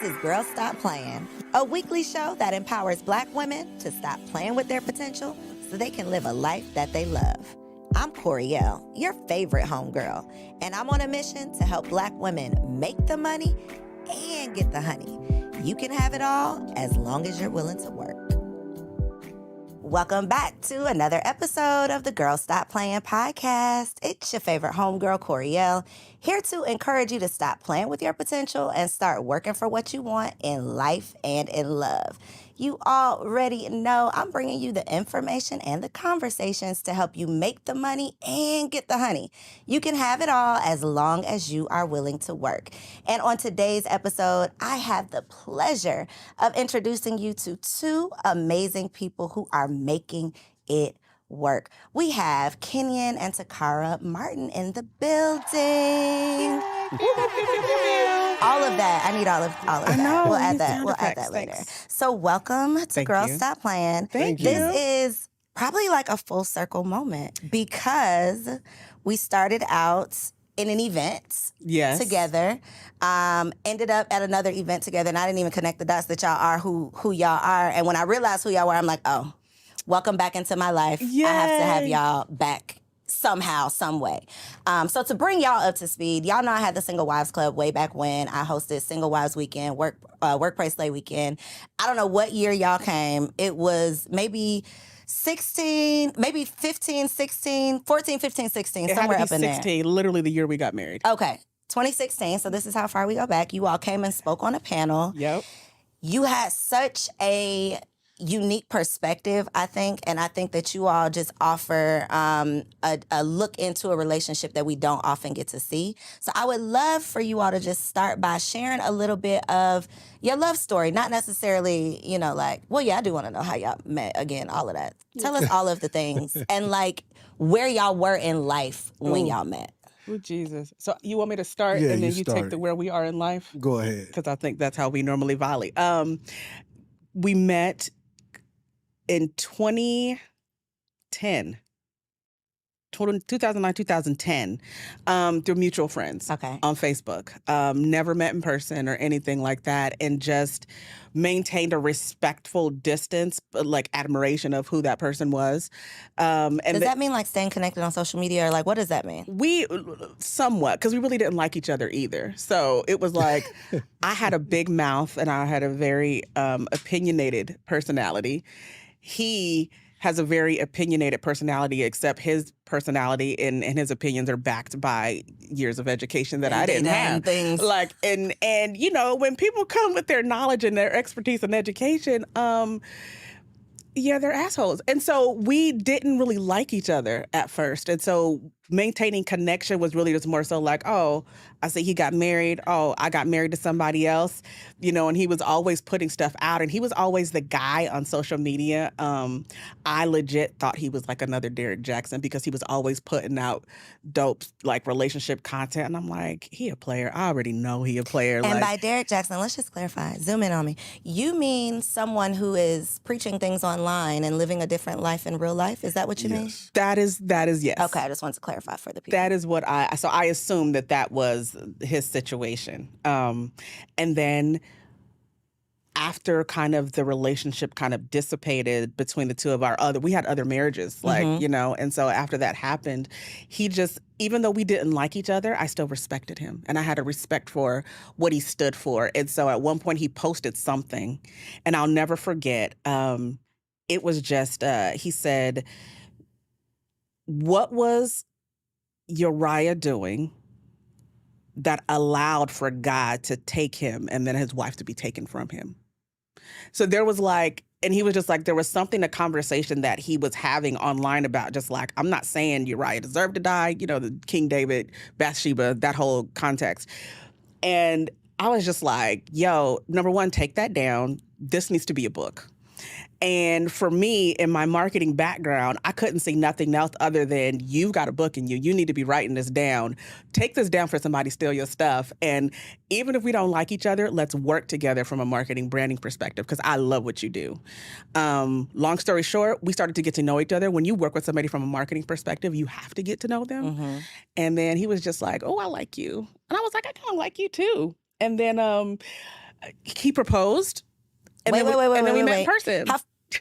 This is Girls Stop Playin', a weekly show that empowers Black women to stop playing with their potential so they can live a life that they love. I'm Coriel, your favorite homegirl, and I'm on a mission to help Black women make the money and get the honey. You can have it all as long as you're willing to work. Welcome back to another episode of the Girls Stop Playin' podcast. It's your favorite homegirl, Coriel, here to encourage you to stop playing with your potential and start working for what you want in life and in love. You already know I'm bringing you the information and the conversations to help you make the money and get the honey. You can have it all as long as you are willing to work. And on today's episode, I have the pleasure of introducing you to two amazing people who are making it work. We have Kenyon and Takara Martin in the building. All of that. I need all of I that. know. We'll add that later. Thanks. So welcome to Girls Stop Playin'. Thank you. This is probably like a full circle moment because we started out in an event together, ended up at another event together, and I didn't even connect the dots that y'all are who y'all are. And when I realized who y'all were, I'm like, oh, welcome back into my life. Yay. I have to have y'all back somehow, some way. So to bring y'all up to speed, y'all know I had the Single Wives Club way back when. I hosted Single Wives Weekend, Workplace Slay Weekend. I don't know what year y'all came. It was maybe 16, maybe 15, 16, 14, 15, 16, somewhere up in there. 16, literally the year we got married. Okay, 2016. So this is how far we go back. You all came and spoke on a panel. Yep. You had such a unique perspective, I think, and I think that you all just offer a look into a relationship that we don't often get to see. So I would love for you all to just start by sharing a little bit of your love story, not necessarily, I do want to know how y'all met, again, all of that. Tell us all of the things and where y'all were in life when y'all met. Oh, Jesus. So you want me to start and then you take the where we are in life? Go ahead. Because I think that's how we normally volley. We met in 2009, 2010, through mutual friends on Facebook. Never met in person or anything like that, and just maintained a respectful distance, but admiration of who that person was. And does that mean staying connected on social media, or what does that mean? We somewhat, because we really didn't like each other either. So it was I had a big mouth and I had a very opinionated personality. He has a very opinionated personality, except his personality and his opinions are backed by years of education that I didn't have. Things. And when people come with their knowledge and their expertise and education, they're assholes. And so we didn't really like each other at first. And so maintaining connection was really just more so I see he got married. Oh, I got married to somebody else, and he was always putting stuff out, and he was always the guy on social media. I legit thought he was another Derek Jackson because he was always putting out dope, relationship content. And I'm like, he a player. I already know he a player. And by Derek Jackson, let's just clarify, zoom in on me. You mean someone who is preaching things online and living a different life in real life? Is that what you mean? That is yes. Okay, I just wanted to clarify for the people. That is what I assumed that was his situation. And then after kind of the relationship kind of dissipated between the two of we had other marriages, and so after that happened, he just, even though we didn't like each other, I still respected him. And I had a respect for what he stood for. And so at one point he posted something, and I'll never forget, it was just, he said, "What was Uriah doing that allowed for God to take him and then his wife to be taken from him?" So there was and he was just there was something, a conversation that he was having online about just I'm not saying Uriah deserved to die, the King David, Bathsheba, that whole context. And I was just yo, number one, take that down. This needs to be a book. And for me, in my marketing background, I couldn't see nothing else other than you've got a book in you. You need to be writing this down. Take this down for somebody to steal your stuff. And even if we don't like each other, let's work together from a marketing branding perspective because I love what you do. Long story short, we started to get to know each other. When you work with somebody from a marketing perspective, you have to get to know them. Mm-hmm. And then he was just oh, I like you. And I was I kind of like you too. And then He proposed. And Wait, then we met in wait. person.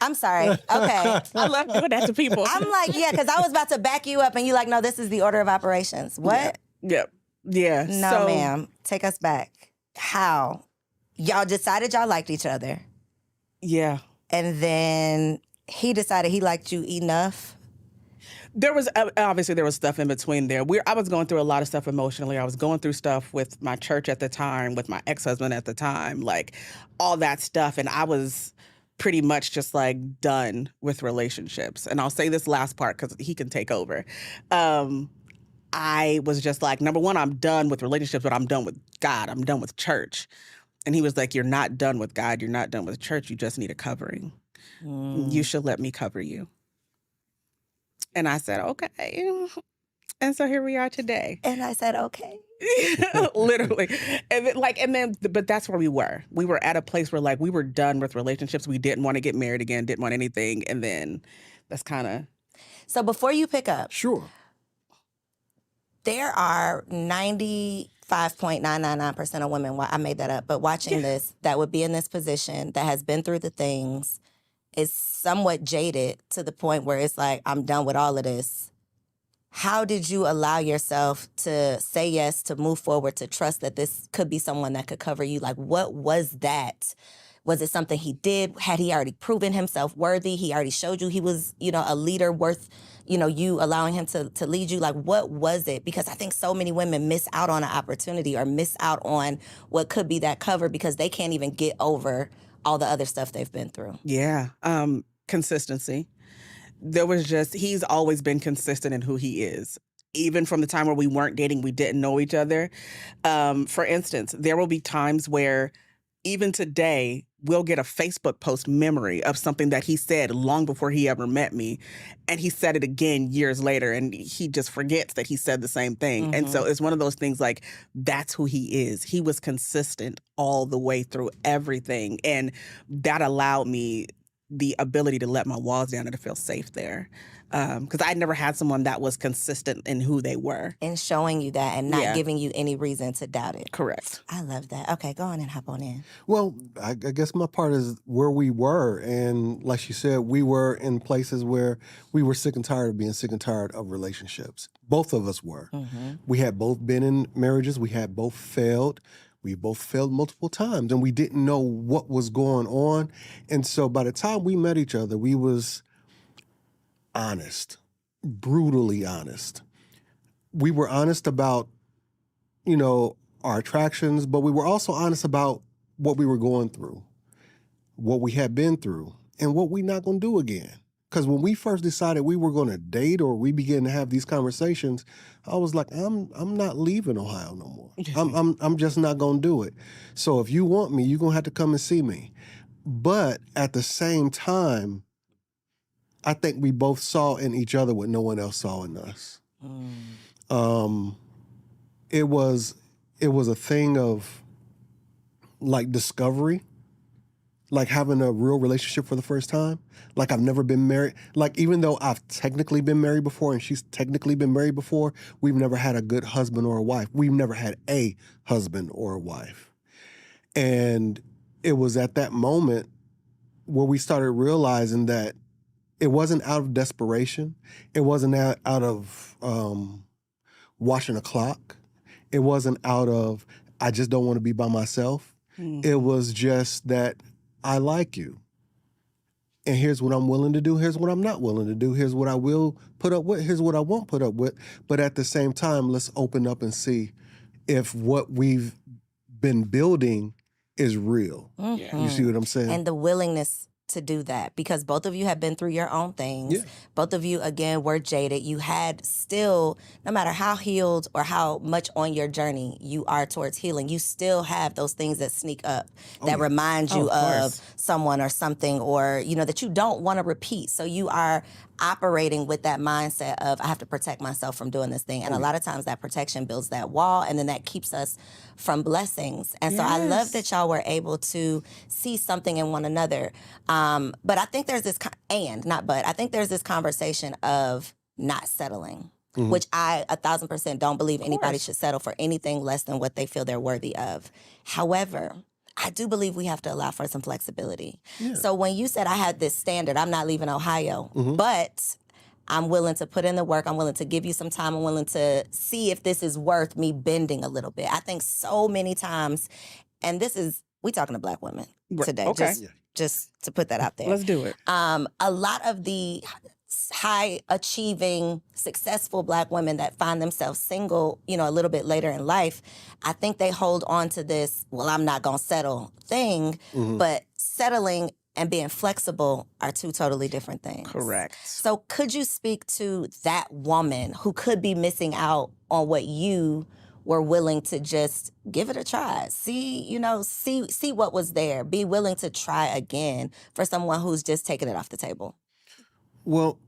I'm sorry. Okay. I love doing that to people. I'm like, yeah, because I was about to back you up and you like, no, this is the order of operations. What? Yep. Yeah. No, ma'am. Take us back. How? Y'all decided y'all liked each other. Yeah. And then he decided he liked you enough. There was obviously there was stuff in between there. I was going through a lot of stuff emotionally. I was going through stuff with my church at the time, with my ex-husband at the time, like all that stuff. And I was pretty much just like done with relationships. And I'll say this last part because he can take over. I was just like, number one, I'm done with relationships, but I'm done with God. I'm done with church. And he was like, you're not done with God. You're not done with church. You just need a covering. You should let me cover you. And I said, okay. And so here we are today. And I said, okay. Literally. But that's where we were. We were at a place where like we were done with relationships. We didn't want to get married again, didn't want anything. And then that's kind of. So before you pick up. Sure. There are 95.999% of women, I made that up, but watching this, that would be in this position, that has been through the things, is somewhat jaded to the point where it's like, I'm done with all of this. How did you allow yourself to say yes, to move forward, to trust that this could be someone that could cover you? Like, what was that? Was it something he did? Had he already proven himself worthy? He already showed you he was, a leader worth, you allowing him to lead you? Like, what was it? Because I think so many women miss out on an opportunity or miss out on what could be that cover because they can't even get over all the other stuff they've been through. Yeah. Consistency. He's always been consistent in who he is. Even from the time where we weren't dating, we didn't know each other. For instance, there will be times where even today, we'll get a Facebook post memory of something that he said long before he ever met me. And he said it again years later, and he just forgets that he said the same thing. Mm-hmm. And so it's one of those things like, that's who he is. He was consistent all the way through everything. And that allowed me the ability to let my walls down and to feel safe there. Because I never had someone that was consistent in who they were. And showing you that and not giving you any reason to doubt it. Correct. I love that. Okay, go on and hop on in. Well, I guess my part is where we were. And like she said, we were in places where we were sick and tired of being sick and tired of relationships. Both of us were. Mm-hmm. We had both been in marriages. We had both failed. We both failed multiple times, and we didn't know what was going on. And so by the time we met each other, we was honest, brutally honest. We were honest about, our attractions, but we were also honest about what we were going through, what we had been through, and what we're not going to do again. Because when we first decided we were going to date or we began to have these conversations, I was like, I'm not leaving Ohio no more. I'm just not going to do it. So if you want me, you're going to have to come and see me. But at the same time, I think we both saw in each other what no one else saw in us. It was a thing of like discovery, like having a real relationship for the first time. Like I've never been married. Like even though I've technically been married before and she's technically been married before, we've never had a good husband or a wife. We've never had a husband or a wife. And it was at that moment where we started realizing that it wasn't out of desperation. It wasn't out of watching a clock. It wasn't out of, I just don't want to be by myself. Mm-hmm. It was just that I like you. And here's what I'm willing to do. Here's what I'm not willing to do. Here's what I will put up with. Here's what I won't put up with. But at the same time, let's open up and see if what we've been building is real. Mm-hmm. You see what I'm saying? And the willingness to do that, because both of you have been through your own things. Yeah. Both of you, again, were jaded. You had still, no matter how healed or how much on your journey you are towards healing, you still have those things that sneak up that remind you of someone or something, or, that you don't want to repeat. So you are operating with that mindset of, I have to protect myself from doing this thing. And a lot of times that protection builds that wall, and then that keeps us from blessings. And so I love that y'all were able to see something in one another. But I think there's this, I think there's this conversation of not settling, which I 1,000% don't believe anybody should settle for anything less than what they feel they're worthy of. However, I do believe we have to allow for some flexibility. Yeah. So when you said I had this standard, I'm not leaving Ohio, but I'm willing to put in the work. I'm willing to give you some time. I'm willing to see if this is worth me bending a little bit. I think so many times, and we talking to Black women today. Okay. Just to put that out there. Let's do it. A lot of the high achieving, successful Black women that find themselves single, a little bit later in life, I think they hold on to this, well, I'm not going to settle thing, but settling and being flexible are two totally different things. Correct. So could you speak to that woman who could be missing out on what you were willing to just give it a try? See what was there. Be willing to try again for someone who's just taking it off the table. Well,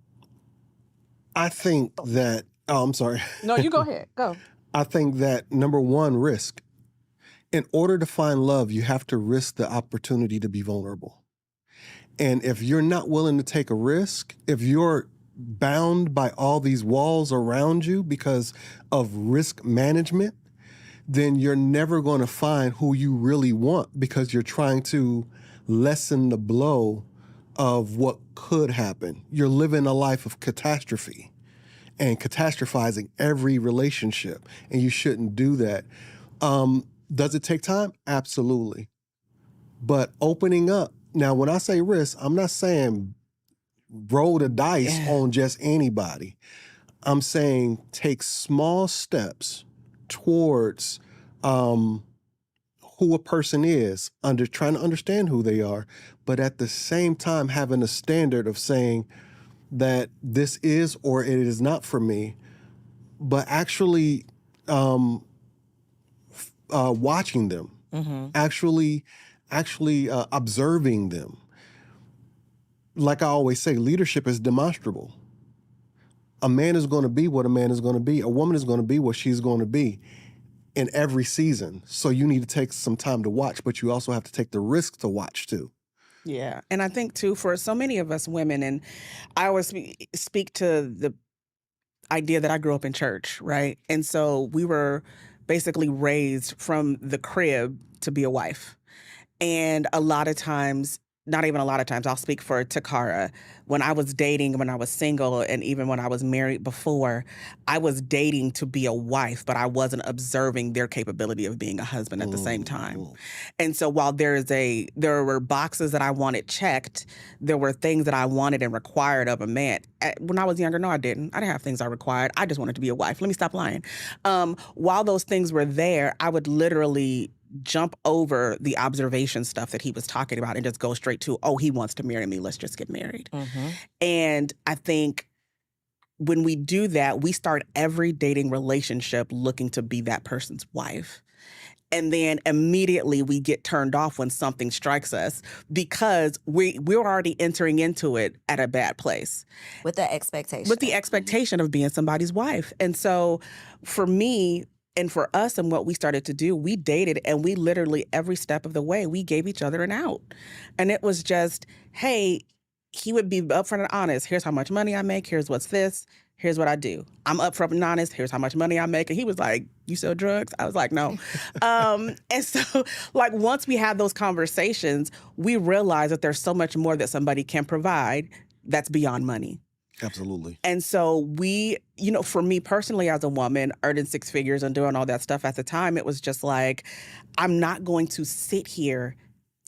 I think that, I'm sorry. No, you go ahead. Go. I think that, number one, risk. In order to find love, you have to risk the opportunity to be vulnerable. And if you're not willing to take a risk, if you're bound by all these walls around you because of risk management, then you're never going to find who you really want because you're trying to lessen the blow of what could happen. You're living a life of catastrophe and catastrophizing every relationship, and you shouldn't do that. Does it take time? Absolutely. But opening up, now when I say risk, I'm not saying roll the dice on just anybody. I'm saying take small steps towards who a person is, trying to understand who they are, but at the same time having a standard of saying that this is or it is not for me, but actually watching them, actually observing them. Like I always say, leadership is demonstrable. A man is going to be what a man is going to be. A woman is going to be what she's going to be in every season. So you need to take some time to watch, but you also have to take the risk to watch too. Yeah. And I think too, for so many of us women, and I always speak to the idea that I grew up in church, right? And so we were basically raised from the crib to be a wife. And a lot of times, not even a lot of times, I'll speak for Takara. When I was dating, when I was single, and even when I was married before, I was dating to be a wife, but I wasn't observing their capability of being a husband at the same time. And so while there were boxes that I wanted checked, there were things that I wanted and required of a man. When I was younger, no, I didn't. I didn't have things I required. I just wanted to be a wife. Let me stop lying. While those things were there, I would literally jump over the observation stuff that he was talking about and just go straight to, oh, he wants to marry me. Let's just get married. And I think when we do that, we start every dating relationship looking to be that person's wife. And then immediately we get turned off when something strikes us because we're already entering into it at a bad place. With the expectation. With the expectation of being somebody's wife. And so for me, and for us and what we started to do, we dated and we literally every step of the way, we gave each other an out. And it was just, hey, he would be upfront and honest. Here's how much money I make. Here's what's this. Here's what I do. I'm upfront and honest. Here's how much money I make. And he was like, you sell drugs? I was like, no. And so like once we had those conversations, we realized that there's so much more that somebody can provide that's beyond money. Absolutely. And so we, for me personally as a woman, earning six figures and doing all that stuff at the time, it was just like, I'm not going to sit here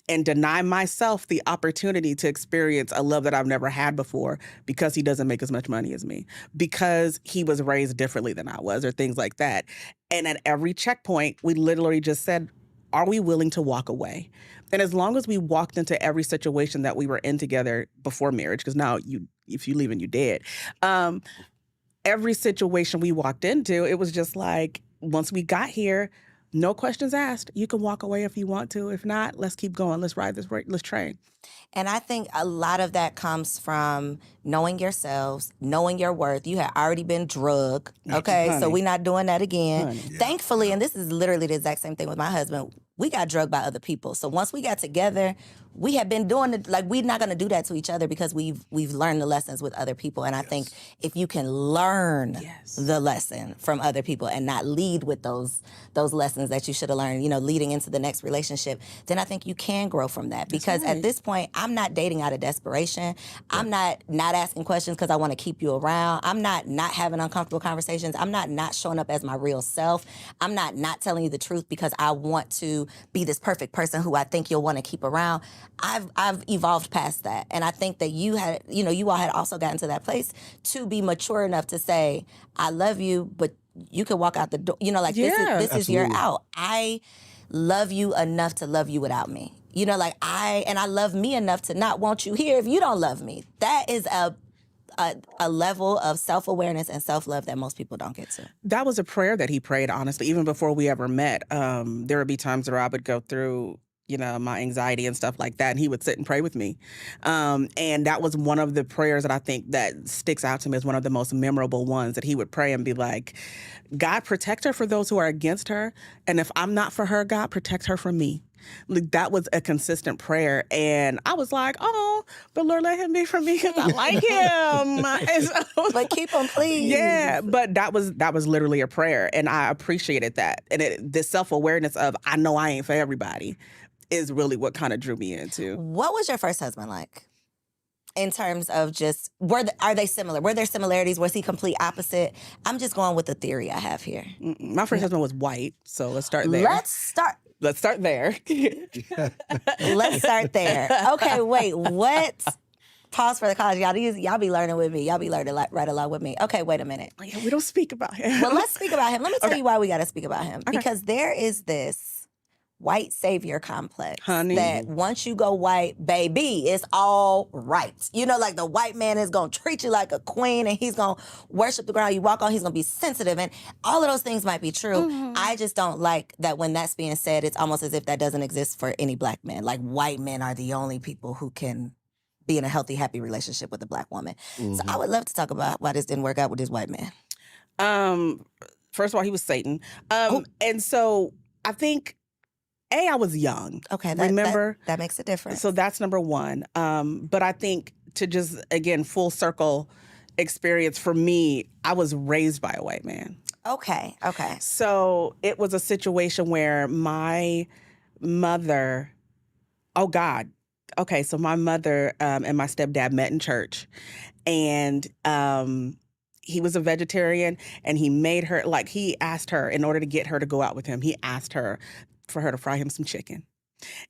and deny myself the opportunity to experience a love that I've never had before because he doesn't make as much money as me, because he was raised differently than I was, or things like that. And at every checkpoint, we literally just said, are we willing to walk away? And as long as we walked into every situation that we were in together before marriage, because now if you leave and you dead, every situation we walked into, it was just like, once we got here, no questions asked. You can walk away if you want to. If not, let's keep going. Let's ride this, let's train. And I think a lot of that comes from knowing yourselves, knowing your worth. You had already been drugged, okay? Honey. So we're not doing that again. Honey. Thankfully, and this is literally the exact same thing with my husband, we got drugged by other people. So once we got together, we have been doing it. Like, we're not going to do that to each other because we've learned the lessons with other people. And I think if you can learn the lesson from other people and not lead with those lessons that you should have learned, leading into the next relationship, then I think you can grow from that. Because at this point, I'm not dating out of desperation. I'm not asking questions because I want to keep you around. I'm not having uncomfortable conversations. I'm not showing up as my real self. I'm not telling you the truth because I want to be this perfect person who I think you'll want to keep around. I've evolved past that. And I think that you all had also gotten to that place to be mature enough to say, I love you, but you can walk out the door. This is your out. I love you enough to love you without me. I love me enough to not want you here if you don't love me. That is a level of self-awareness and self-love that most people don't get to. That was a prayer that he prayed, honestly, even before we ever met. There would be times where I would go through, my anxiety and stuff like that, and he would sit and pray with me. And that was one of the prayers that I think that sticks out to me as one of the most memorable ones, that he would pray and be like, God, protect her for those who are against her. And if I'm not for her, God, protect her from me. Like, that was a consistent prayer. And I was like, oh, but Lord, let him be for me because I like him. And so, but keep him, please. Yeah, but that was literally a prayer. And I appreciated that. And this self-awareness of, I know I ain't for everybody, is really what kind of drew me into. What was your first husband like? In terms of just, are they similar? Were there similarities? Was he complete opposite? I'm just going with the theory I have here. My first husband was white, so let's start there. Let's start there. Let's start there. Okay, wait, what? Pause for the cause. Y'all be learning with me. Y'all be learning right along with me. Okay, wait a minute. Yeah, we don't speak about him. Well, let's speak about him. Let me tell you why we got to speak about him. Okay. Because there is this white savior complex. Honey. That once you go white, baby, it's all right. Like the white man is going to treat you like a queen and he's going to worship the ground you walk on. He's going to be sensitive. And all of those things might be true. Mm-hmm. I just don't like that when that's being said, it's almost as if that doesn't exist for any black man. Like, white men are the only people who can be in a healthy, happy relationship with a black woman. Mm-hmm. So I would love to talk about why this didn't work out with this white man. First of all, he was Satan. And so I think, I was young. Okay, remember? That makes a difference. So that's number one. But I think to just, again, full circle experience for me, I was raised by a white man. Okay. So it was a situation where my mother, so my mother and my stepdad met in church, and he was a vegetarian, and he made her, he asked her, in order to get her to go out with him, he asked her for her to fry him some chicken.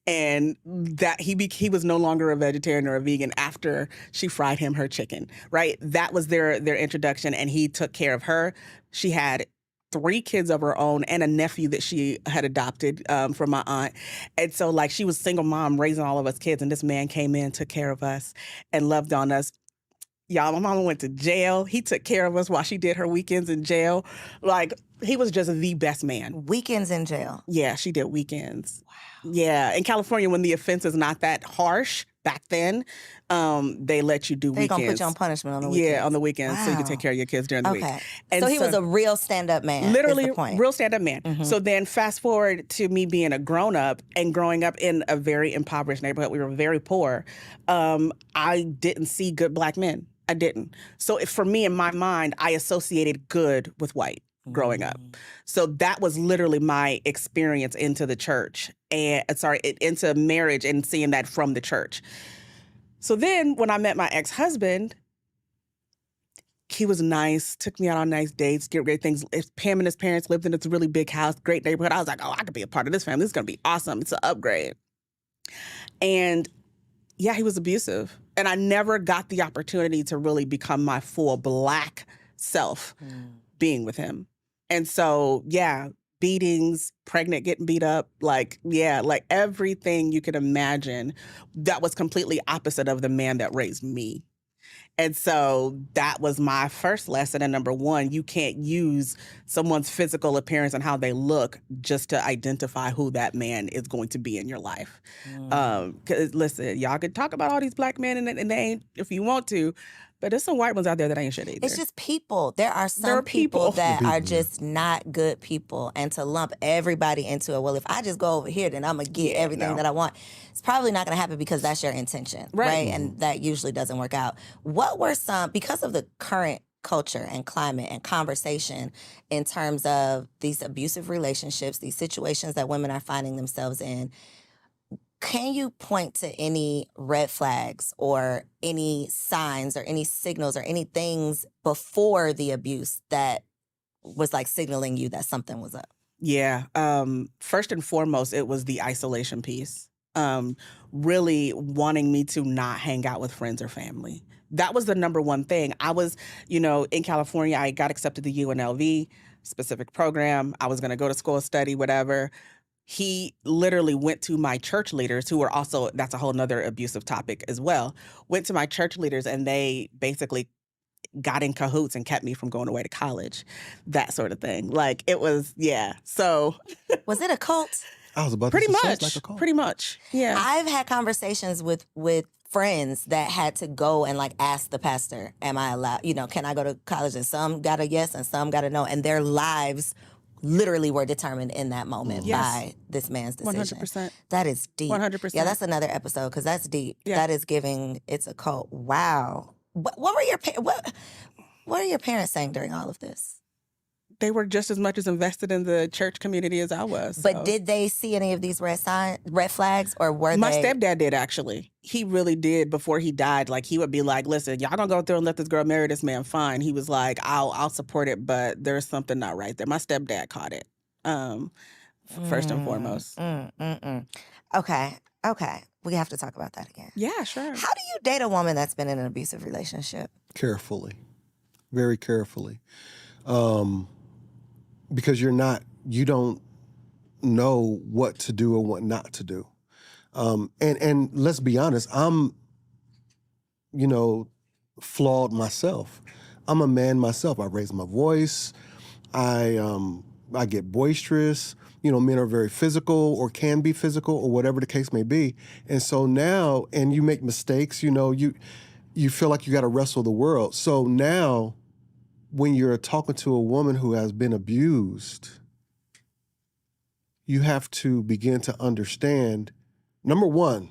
And that he was no longer a vegetarian or a vegan after she fried him her chicken, right? That was their introduction, and he took care of her. She had 3 kids of her own and a nephew that she had adopted from my aunt. And so, she was a single mom raising all of us kids, and this man came in, took care of us, and loved on us. Y'all, my mama went to jail. He took care of us while she did her weekends in jail. He was just the best man. Weekends in jail? Yeah, she did weekends. Wow. Yeah, in California, when the offense is not that harsh, back then, they let you do weekends. They gonna put you on punishment on the weekends. Yeah, on the weekends, so you can take care of your kids during the week. And so he was a real stand-up man. Literally, is the point. Real stand-up man. Mm-hmm. So then fast forward to me being a grown-up and growing up in a very impoverished neighborhood. We were very poor. I didn't see good black men. I didn't. So for me, in my mind, I associated good with white growing up. So that was literally my experience into the church into marriage and seeing that from the church. So then when I met my ex-husband, he was nice, took me out on nice dates, get great things. Pam and his parents lived in this really big house, great neighborhood. I was like, I could be a part of this family. This is going to be awesome. It's an upgrade. And yeah, he was abusive. And I never got the opportunity to really become my full black self being with him. And so, yeah, beatings, pregnant, getting beat up, everything you could imagine, that was completely opposite of the man that raised me. And so that was my first lesson. And number one, you can't use someone's physical appearance and how they look just to identify who that man is going to be in your life. 'Cause listen, y'all can talk about all these black men and they ain't, if you want to, but there's some white ones out there that ain't shit either. It's just people. There are There are some people people. that The are people, yeah. just not good people. And to lump everybody into it, well, if I just go over here, then I'm going to get everything that I want. It's probably not going to happen because that's your intention, right? And that usually doesn't work out. What were some, because of the current culture and climate and conversation in terms of these abusive relationships, these situations that women are finding themselves in, can you point to any red flags or any signs or any signals or any things before the abuse that was like signaling you that something was up? Yeah. First and foremost, it was the isolation piece. Really wanting me to not hang out with friends or family. That was the number one thing. I was, in California, I got accepted to UNLV, specific program. I was going to go to school, study, whatever. He literally went to my church leaders who were also, that's a whole nother abusive topic as well, went to my church leaders and they basically got in cahoots and kept me from going away to college, that sort of thing. Like it was, yeah. So Was it a cult? I was about pretty to say, much, sounds like a call. pretty much. Yeah. I've had conversations with friends that had to go and like ask the pastor, am I allowed, can I go to college? And some got a yes and some got a no. And their lives literally were determined in that moment by this man's decision. 100%. That is deep. 100%. Yeah, that's another episode because that's deep. Yeah. That is giving, it's a cult. Wow. What were your what are your parents saying during all of this? They were just as much as invested in the church community as I was. But so. did they see any of these red flags, or were My they? stepdad did, actually. He really did. Before he died, like he would be like, listen, y'all gonna go through and let this girl marry this man, fine. He was like, I'll support it, but there's something not right there. My stepdad caught it, first and foremost. Okay. We have to talk about that again. Yeah, sure. How do you date a woman that's been in an abusive relationship? Carefully, very carefully. Because you don't know what to do or what not to do. And let's be honest, I'm, flawed myself. I'm a man myself. I raise my voice. I get boisterous. Men are very physical or can be physical or whatever the case may be. And so now, and you make mistakes, you feel like you got to wrestle the world. So now, when you're talking to a woman who has been abused, you have to begin to understand, number one,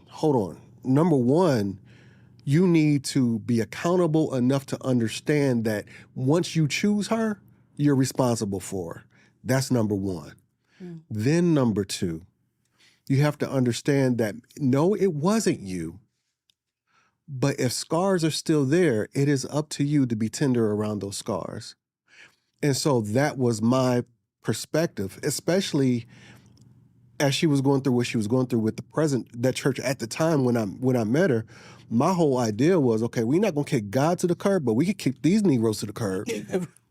you need to be accountable enough to understand that once you choose her, you're responsible for her. That's number one. Then number two, you have to understand that, no, it wasn't you. But if scars are still there, it is up to you to be tender around those scars. And so that was my perspective, especially as she was going through what she was going through with that church at the time when I met her. My whole idea was, okay, we're not going to kick God to the curb, but we could kick these Negroes to the curb.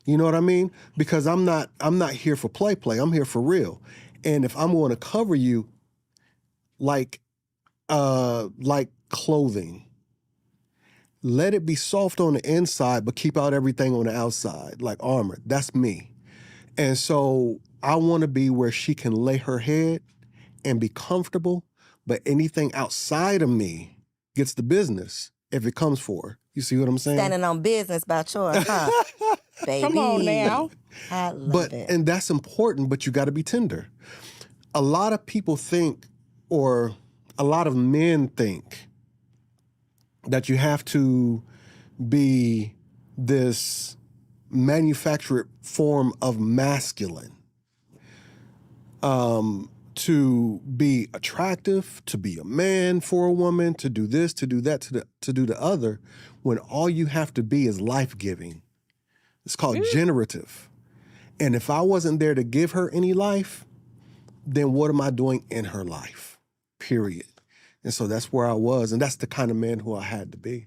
You know what I mean? Because I'm not here for play. I'm here for real. And if I'm going to cover you like clothing, let it be soft on the inside, but keep out everything on the outside, like armor. That's me. And so I want to be where she can lay her head and be comfortable, but anything outside of me gets the business if it comes for her. You see what I'm saying? Standing on business about yours, huh? Baby. Come on now. I love it. And that's important, but you got to be tender. A lot of people think, or a lot of men think, that you have to be this manufactured form of masculine to be attractive, to be a man for a woman, to do this, to do that, to do the other, when all you have to be is life-giving. It's called generative. And if I wasn't there to give her any life, then what am I doing in her life? Period. And so that's where I was, and that's the kind of man who I had to be.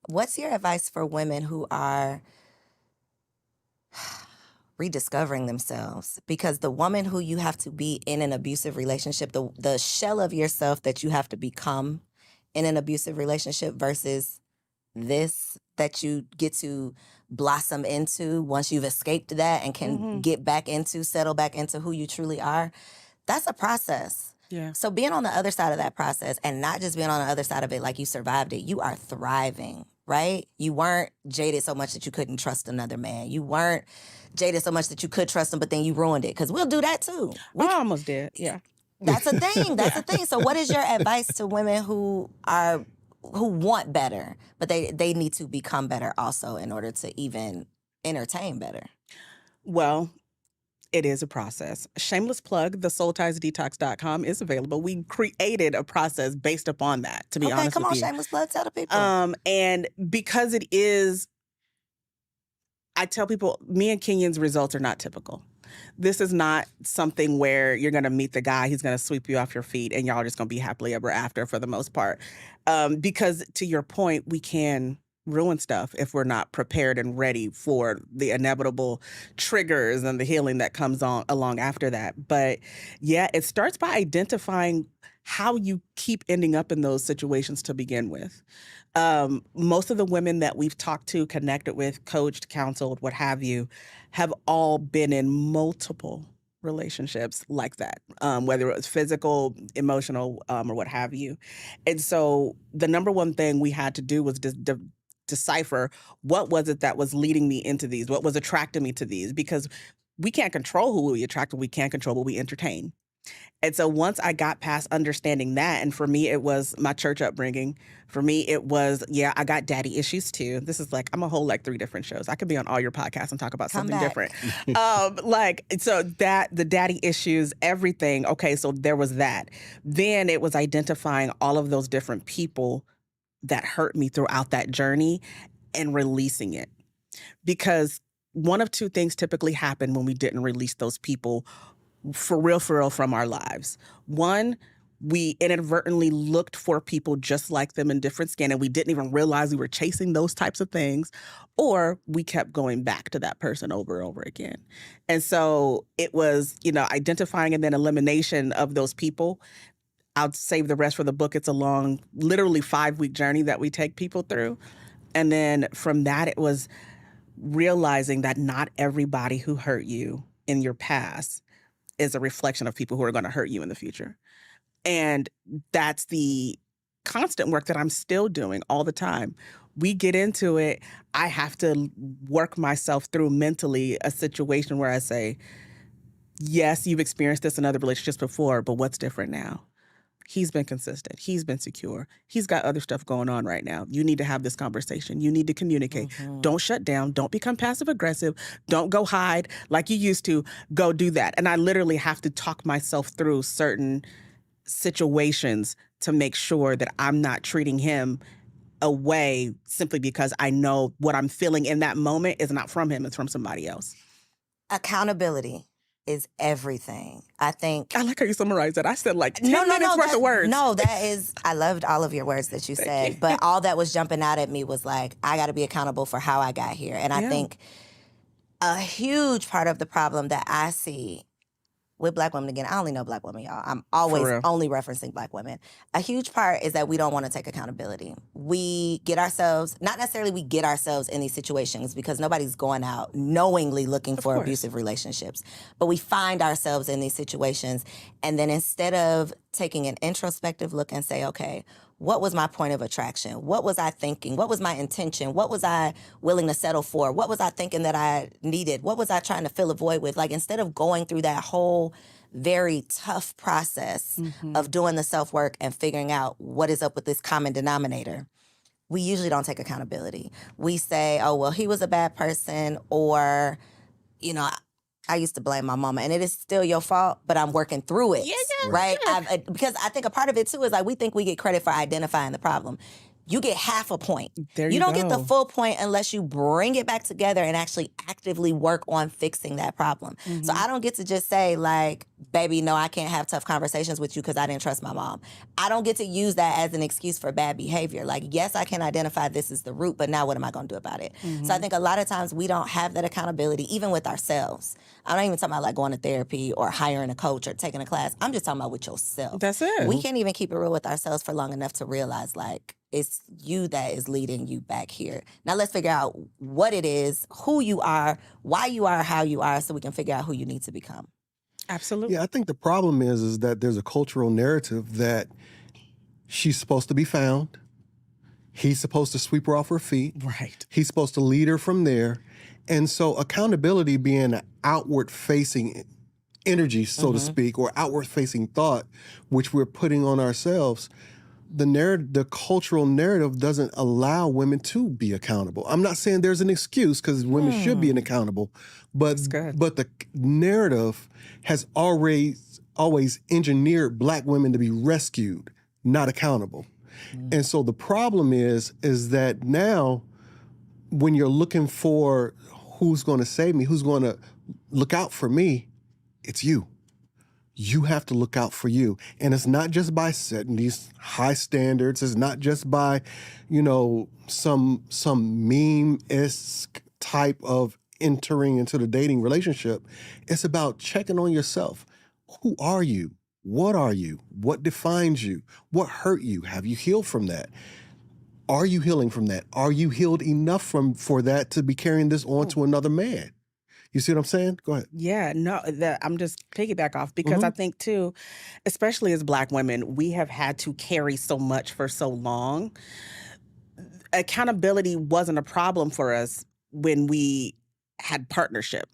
What's your advice for women who are rediscovering themselves? Because the woman who you have to be in an abusive relationship, the shell of yourself that you have to become in an abusive relationship versus this that you get to blossom into once you've escaped that and can get back into, settle back into who you truly are, that's a process. Yeah. So being on the other side of that process and not just being on the other side of it like you survived it, you are thriving, right? You weren't jaded so much that you couldn't trust another man. You weren't jaded so much that you could trust him, but then you ruined it. Because we'll do that too. I almost did, yeah. That's a thing. That's a thing. So what is your advice to women who want better, but they need to become better also in order to even entertain better? Well, it is a process. Shameless plug, the soultiesdetox.com is available. We created a process based upon that, to be honest with you. Okay, come on, shameless plug, tell the people. And because it is, I tell people, me and Kenyon's results are not typical. This is not something where you're going to meet the guy, he's going to sweep you off your feet, and y'all just going to be happily ever after for the most part. Because to your point, we can ruin stuff if we're not prepared and ready for the inevitable triggers and the healing that comes on along after that. But yeah, it starts by identifying how you keep ending up in those situations to begin with. Most of the women that we've talked to, connected with, coached, counseled, what have you, have all been in multiple relationships like that, whether it was physical, emotional, or what have you. And so the number one thing we had to do was decipher what was it that was leading me into these, what was attracting me to these, because we can't control who we attract, we can't control what we entertain. And so once I got past understanding that, and for me, it was my church upbringing. For me, it was, I got daddy issues too. This is like, I'm a whole 3 different shows. I could be on all your podcasts and talk about something different. So that, the daddy issues, everything. Okay, so there was that. Then it was identifying all of those different people that hurt me throughout that journey and releasing it. Because one of 2 things typically happen when we didn't release those people for real from our lives. One, we inadvertently looked for people just like them in different skin, and we didn't even realize we were chasing those types of things, or we kept going back to that person over and over again. And so it was, identifying and then elimination of those people. I'll save the rest for the book. It's a long, literally 5-week journey that we take people through. And then from that, it was realizing that not everybody who hurt you in your past is a reflection of people who are going to hurt you in the future. And that's the constant work that I'm still doing all the time. We get into it. I have to work myself through mentally a situation where I say, yes, you've experienced this in other relationships before, but what's different now? He's been consistent. He's been secure. He's got other stuff going on right now. You need to have this conversation. You need to communicate. Don't shut down. Don't become passive aggressive. Don't go hide like you used to. Go do that. And I literally have to talk myself through certain situations to make sure that I'm not treating him away simply because I know what I'm feeling in that moment is not from him. It's from somebody else. Accountability is everything. I think. I like how you summarized that. I said 10 minutes worth of words. No, that is, I loved all of your words that you said, but all that was jumping out at me was I got to be accountable for how I got here. And I think a huge part of the problem that I see with Black women, again, I only know Black women, y'all. I'm always only referencing Black women. A huge part is that we don't want to take accountability. We get ourselves, not necessarily we get ourselves in these situations because nobody's going out knowingly looking for abusive relationships. But we find ourselves in these situations, and then instead of taking an introspective look and say, okay, what was my point of attraction? What was I thinking? What was my intention? What was I willing to settle for? What was I thinking that I needed? What was I trying to fill a void with? Instead of going through that whole very tough process of doing the self-work and figuring out what is up with this common denominator, we usually don't take accountability. We say, oh, well, he was a bad person, or, I used to blame my mama, and it is still your fault, but I'm working through it, right? Because I think a part of it, too, is we think we get credit for identifying the problem. You get half a point. You don't get the full point unless you bring it back together and actually actively work on fixing that problem. So I don't get to just say, baby, no, I can't have tough conversations with you because I didn't trust my mom. I don't get to use that as an excuse for bad behavior. Yes, I can identify this is the root, but now what am I going to do about it? So I think a lot of times we don't have that accountability, even with ourselves. I'm not even talking about like going to therapy or hiring a coach or taking a class. I'm just talking about with yourself. That's it. We can't even keep it real with ourselves for long enough to realize like it's you that is leading you back here. Now let's figure out what it is, who you are, why you are, how you are, so we can figure out who you need to become. Absolutely. Yeah, I think the problem is that there's a cultural narrative that she's supposed to be found. He's supposed to sweep her off her feet. Right. He's supposed to lead her from there. And so accountability being an outward-facing energy, so to speak, or outward-facing thought, which we're putting on ourselves, the cultural narrative doesn't allow women to be accountable. I'm not saying there's an excuse because women should be accountable, but the narrative has always engineered Black women to be rescued, not accountable. And so the problem is that now when you're looking for who's going to save me, who's going to look out for me, it's you. You have to look out for you. And it's not just by setting these high standards. It's not just by, some meme-esque type of entering into the dating relationship. It's about checking on yourself. Who are you? What are you? What defines you? What hurt you? Have you healed from that? Are you healing from that? Are you healed enough for that to be carrying this on to another man? You see what I'm saying? Go ahead. Yeah, no, I'm just piggyback off because I think too, especially as Black women, we have had to carry so much for so long. Accountability wasn't a problem for us when we had partnership,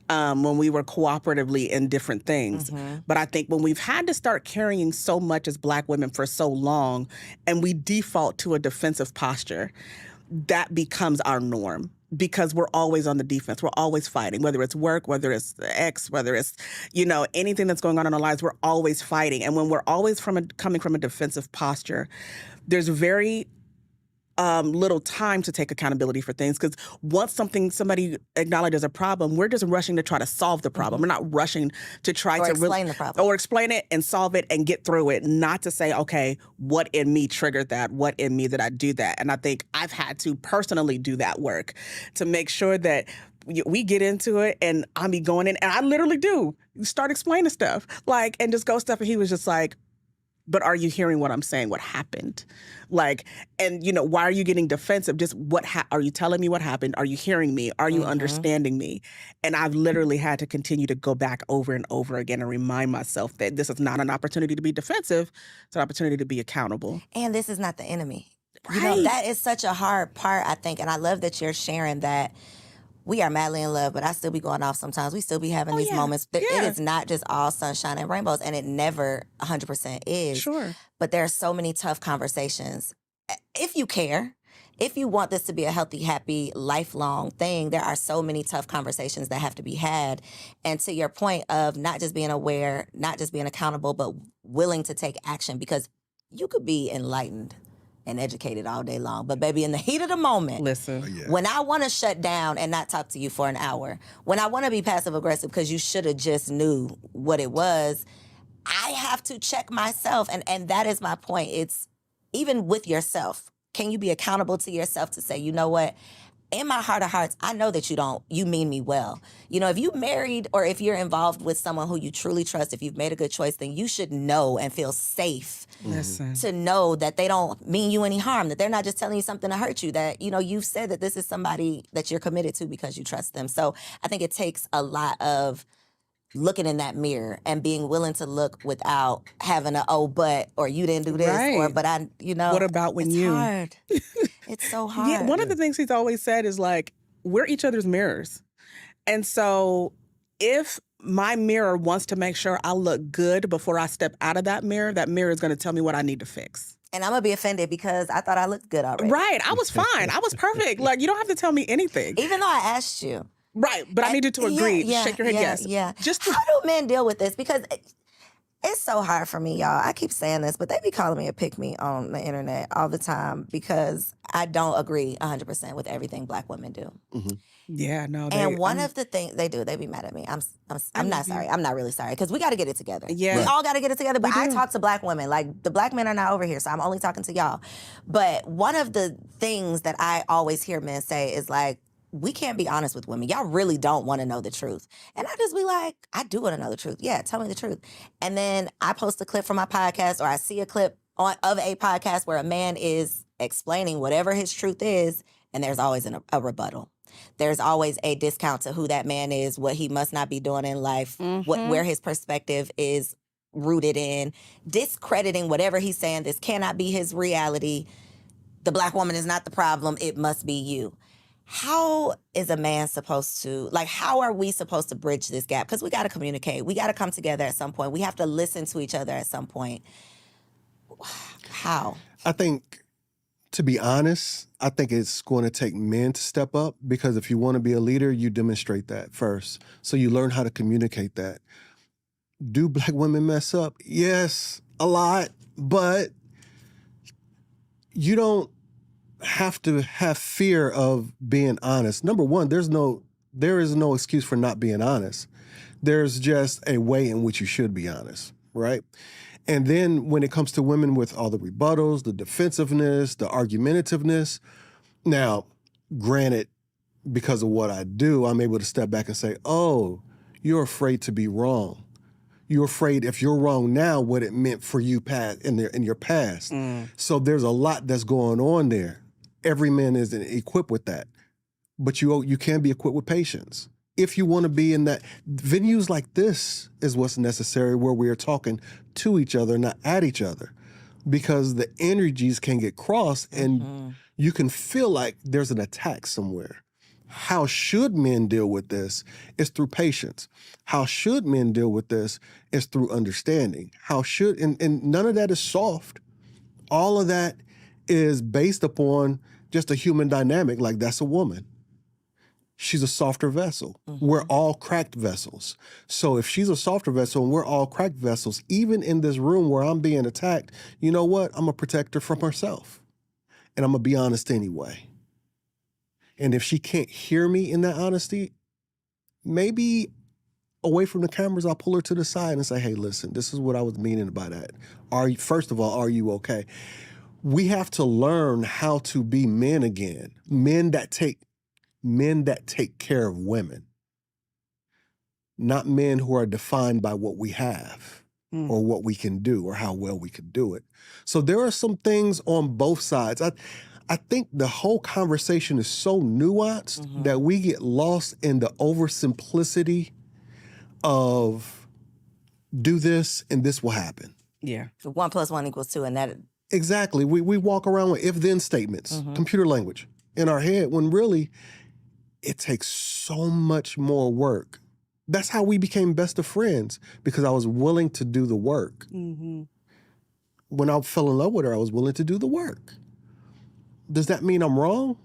when we were cooperatively in different things. But I think when we've had to start carrying so much as Black women for so long and we default to a defensive posture, that becomes our norm. Because we're always on the defense. We're always fighting, whether it's work, whether it's the ex, whether it's, anything that's going on in our lives, we're always fighting. And when we're always coming from a defensive posture, there's very little time to take accountability for things. Because once somebody acknowledges a problem, we're just rushing to try to solve the problem. We're not rushing to try to explain the problem. Or explain it and solve it and get through it. Not to say, okay, what in me triggered that? What in me did I do that? And I think I've had to personally do that work to make sure that we get into it and I be going in, and I literally do start explaining stuff, and just go stuff. And he was just like, but are you hearing what I'm saying? What happened? Why are you getting defensive? Just are you telling me what happened? Are you hearing me? Are you understanding me? And I've literally had to continue to go back over and over again and remind myself that this is not an opportunity to be defensive. It's an opportunity to be accountable. And this is not the enemy. Right. That is such a hard part, I think. And I love that you're sharing that. We are madly in love, but I still be going off sometimes. We still be having these moments. It is not just all sunshine and rainbows, and it never 100% is. Sure. But there are so many tough conversations. If you care, if you want this to be a healthy, happy, lifelong thing, there are so many tough conversations that have to be had. And to your point of not just being aware, not just being accountable, but willing to take action, because you could be enlightened and educated all day long. But baby, in the heat of the moment, listen, when I want to shut down and not talk to you for an hour, when I want to be passive aggressive because you should have just knew what it was, I have to check myself. And that is my point. It's even with yourself. Can you be accountable to yourself to say, you know what? In my heart of hearts, I know that you mean me well. If you married or if you're involved with someone who you truly trust, if you've made a good choice, then you should know and feel safe to know that they don't mean you any harm, that they're not just telling you something to hurt you, that, you've said that this is somebody that you're committed to because you trust them. So I think it takes a lot of looking in that mirror and being willing to look without having but, or you didn't do this, or, but I, What about when it's you? hard. It's so hard. Yeah, one of the things he's always said is we're each other's mirrors. And so if my mirror wants to make sure I look good before I step out of that mirror is going to tell me what I need to fix. And I'm going to be offended because I thought I looked good already. Right. I was fine. I was perfect. You don't have to tell me anything. Even though I asked you. Right. But I need you to agree. Shake your head yes. Yeah. Just How do men deal with this? Because it's so hard for me, y'all. I keep saying this, but they be calling me a pick-me on the internet all the time because I don't agree 100% with everything Black women do. Mm-hmm. Yeah, no. And one of the things they do, they be mad at me. I'm not sorry. I'm not really sorry because we got to get it together. Yeah. We all got to get it together. But I talk to Black women. The Black men are not over here, so I'm only talking to y'all. But one of the things that I always hear men say is we can't be honest with women. Y'all really don't want to know the truth. And I just be like, I do want to know the truth. Yeah, tell me the truth. And then I post a clip from my podcast, or I see a clip of a podcast where a man is explaining whatever his truth is, and there's always a rebuttal. There's always a discount to who that man is, what he must not be doing in life, where his perspective is rooted in, discrediting whatever he's saying. This cannot be his reality. The black woman is not the problem. It must be you. How is a man supposed to, like, how are we supposed to bridge this gap? Because we got to communicate. We got to come together at some point. We have to listen to each other at some point. How? I think, to be honest, I think it's going to take men to step up, because if you want to be a leader, you demonstrate that first. So you learn how to communicate that. Do black women mess up? Yes, a lot, but you don't have to have fear of being honest. Number one, there is no excuse for not being honest. There's just a way in which you should be honest, right? And then when it comes to women with all the rebuttals, the defensiveness, the argumentativeness, now, granted, because of what I do, I'm able to step back and say, oh, you're afraid to be wrong. You're afraid if you're wrong now, what it meant for you in your past. So there's a lot that's going on there. Every man isn't equipped with that. But you can be equipped with patience. If you want to be in that, venues like this is what's necessary, where we are talking to each other, not at each other. Because the energies can get crossed and you can feel like there's an attack somewhere. How should men deal with this is through patience. How should men deal with this is through understanding. And none of that is soft. All of that is based upon just a human dynamic. Like, that's a woman. She's a softer vessel. We're all cracked vessels. So if she's a softer vessel and we're all cracked vessels, even in this room where I'm being attacked, you know what? I'm going to protect her from herself. And I'm going to be honest anyway. And if she can't hear me in that honesty, maybe away from the cameras, I'll pull her to the side and say, hey, listen, this is what I was meaning by that. First of all, are you okay? We have to learn how to be men again. Men that take care of women. Not men who are defined by what we have or what we can do or how well we can do it. So there are some things on both sides. I think the whole conversation is so nuanced that we get lost in the oversimplicity of do this and this will happen. Yeah. 1 + 1 = 2, and that... Exactly. We walk around with if-then statements, computer language in our head, when really it takes so much more work. That's how we became best of friends, because I was willing to do the work. When I fell in love with her, I was willing to do the work. Does that mean I'm wrong?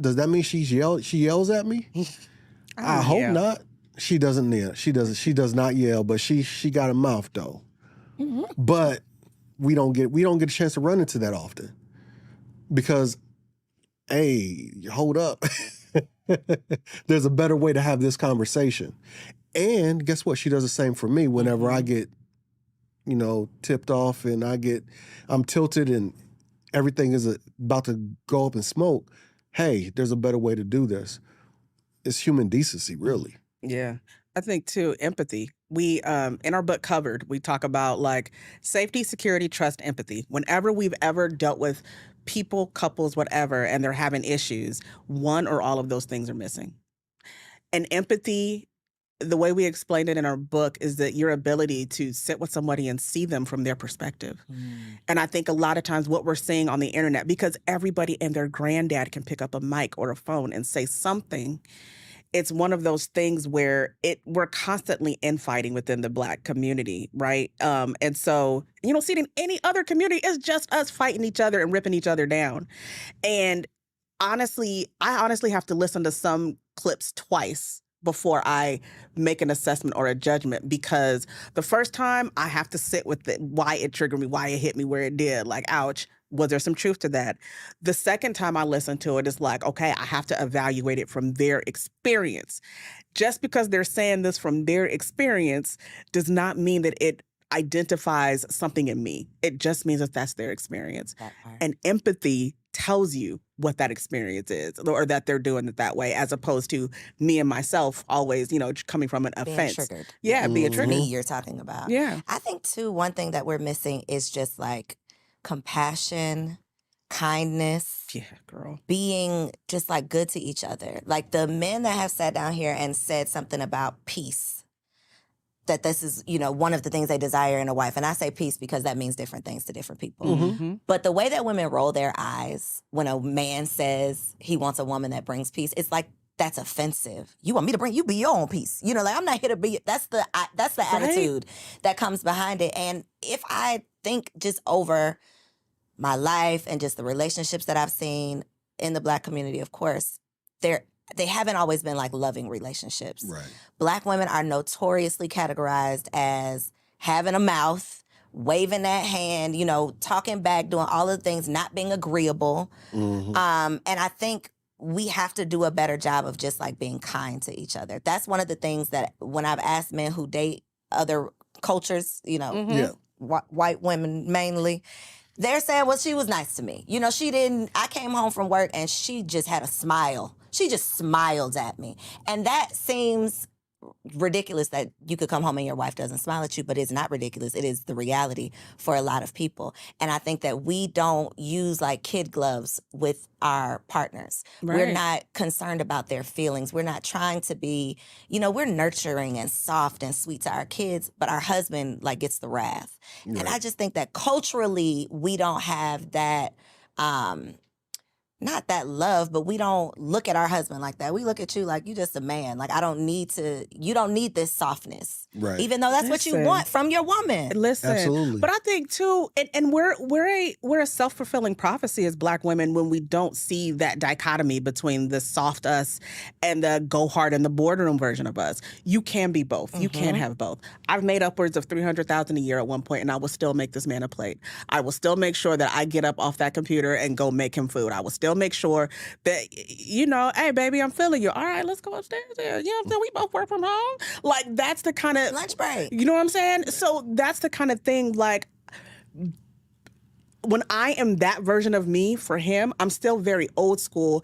Does that mean she yells at me? I hope not. She doesn't yell. She does not yell, but she got a mouth though. But we don't get a chance to run into that often. Because, hey, hold up. There's a better way to have this conversation. And guess what? She does the same for me whenever I get, tipped off and I'm tilted and everything is about to go up in smoke. Hey, there's a better way to do this. It's human decency, really. Yeah. I think too, empathy. We, in our book Covered, we talk about like safety, security, trust, empathy. Whenever we've ever dealt with people, couples, whatever, and they're having issues, one or all of those things are missing. And empathy, the way we explained it in our book, is that your ability to sit with somebody and see them from their perspective. And I think a lot of times what we're seeing on the internet, because everybody and their granddad can pick up a mic or a phone and say something, it's one of those things where we're constantly infighting within the Black community, right? And so you don't see it in any other community. It's just us fighting each other and ripping each other down. And honestly, I have to listen to some clips twice before I make an assessment or a judgment, because the first time I have to sit with why it triggered me, why it hit me where it did, like, ouch, was there some truth to that? The second time I listen to it, it's like, okay, I have to evaluate it from their experience. Just because they're saying this from their experience does not mean that it identifies something in me. It just means that that's their experience. And empathy tells you what that experience is, or that they're doing it that way, as opposed to me and myself always, coming from an Being offense. triggered. Yeah, being triggered. Me you're talking about. Yeah. I think, too, one thing that we're missing is just like compassion, kindness. Yeah, girl. Being just like good to each other. Like the men that have sat down here and said something about peace, that this is, one of the things they desire in a wife. And I say peace because that means different things to different people. Mm-hmm. But the way that women roll their eyes when a man says he wants a woman that brings peace, it's like, that's offensive. You want me to bring, you be your own peace. Like, I'm not here to be, that's the attitude that comes behind it. And if I think just over my life and just the relationships that I've seen in the Black community, of course, they haven't always been like loving relationships. Right. Black women are notoriously categorized as having a mouth, waving that hand, talking back, doing all of the things, not being agreeable. Mm-hmm. And I think we have to do a better job of just like being kind to each other. That's one of the things that when I've asked men who date other cultures, white women mainly, they're saying, well, she was nice to me. I came home from work and she just had a smile. She just smiled at me. And that seems ridiculous that you could come home and your wife doesn't smile at you, but it's not ridiculous. It is the reality for a lot of people. And I think that we don't use like kid gloves with our partners. Right. We're not concerned about their feelings. We're not trying to be, we're nurturing and soft and sweet to our kids, but our husband like gets the wrath. Right. And I just think that culturally we don't have that, not that love, but we don't look at our husband like that. We look at you like you just a man. Like you don't need this softness. Right. Even though that's what you want from your woman. Listen, Absolutely. But I think too, and we're a self-fulfilling prophecy as Black women when we don't see that dichotomy between the soft us and the go hard in the boardroom version of us. You can be both. You can have both. I've made upwards of $300,000 a year at one point, and I will still make this man a plate. I will still make sure that I get up off that computer and go make him food. I will still make sure that, hey, baby, I'm feeling you. All right, let's go upstairs there. You know what I'm saying? We both work from home. Like, that's the kind of... Lunch break. You know what I'm saying? So that's the kind of thing, like, when I am that version of me for him, I'm still very old school.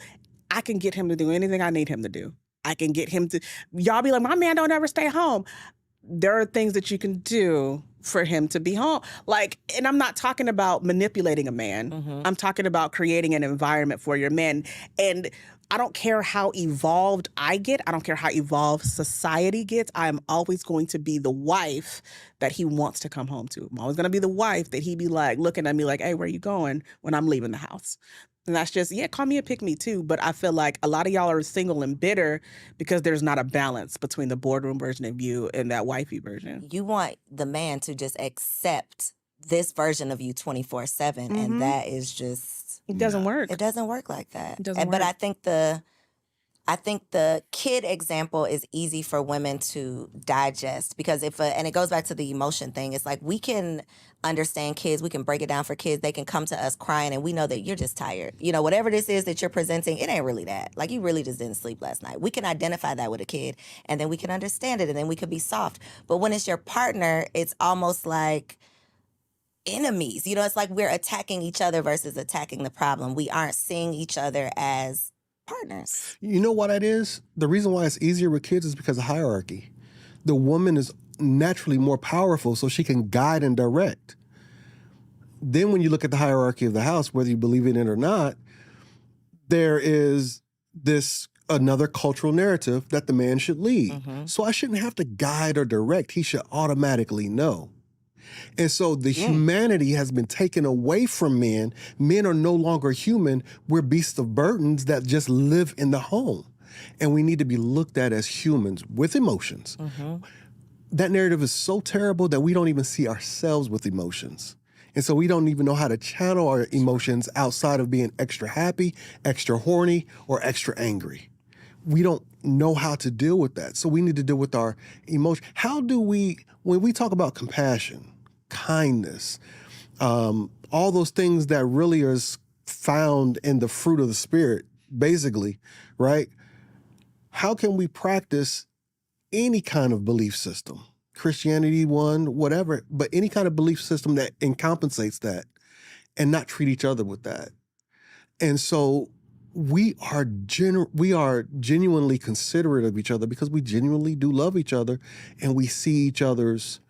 I can get him to do anything I need him to do. I can get him to... Y'all be like, my man don't ever stay home. There are things that you can do for him to be home. Like, and I'm not talking about manipulating a man. I'm talking about creating an environment for your man. And I don't care how evolved I get. I don't care how evolved society gets. I'm always going to be the wife that he wants to come home to. I'm always going to be the wife that he be like, looking at me like, hey, where you going when I'm leaving the house? And that's just, call me a pick-me too. But I feel like a lot of y'all are single and bitter because there's not a balance between the boardroom version of you and that wifey version. You want the man to just accept this version of you 24/7, and that is just... It doesn't work. It doesn't work like that. It doesn't But work. I think the kid example is easy for women to digest because and it goes back to the emotion thing. It's like we can understand kids. We can break it down for kids. They can come to us crying and we know that you're just tired. Whatever this is that you're presenting, it ain't really that. Like you really just didn't sleep last night. We can identify that with a kid and then we can understand it and then we could be soft. But when it's your partner, it's almost like enemies. It's like we're attacking each other versus attacking the problem. We aren't seeing each other as partners. You know what it is? The reason why it's easier with kids is because of hierarchy. The woman is naturally more powerful, so she can guide and direct. Then when you look at the hierarchy of the house, whether you believe in it or not, there is another cultural narrative that the man should lead. So I shouldn't have to guide or direct. He should automatically know. And so the humanity has been taken away from men. Men are no longer human. We're beasts of burdens that just live in the home. And we need to be looked at as humans with emotions. That narrative is so terrible that we don't even see ourselves with emotions. And so we don't even know how to channel our emotions outside of being extra happy, extra horny, or extra angry. We don't know how to deal with that. So we need to deal with our emotion. How do we, when we talk about compassion, kindness, all those things that really are found in the fruit of the Spirit, basically, right? How can we practice any kind of belief system? Christianity, one, whatever, but any kind of belief system that compensates that and not treat each other with that. And so we are genuinely considerate of each other because we genuinely do love each other, and we see each other's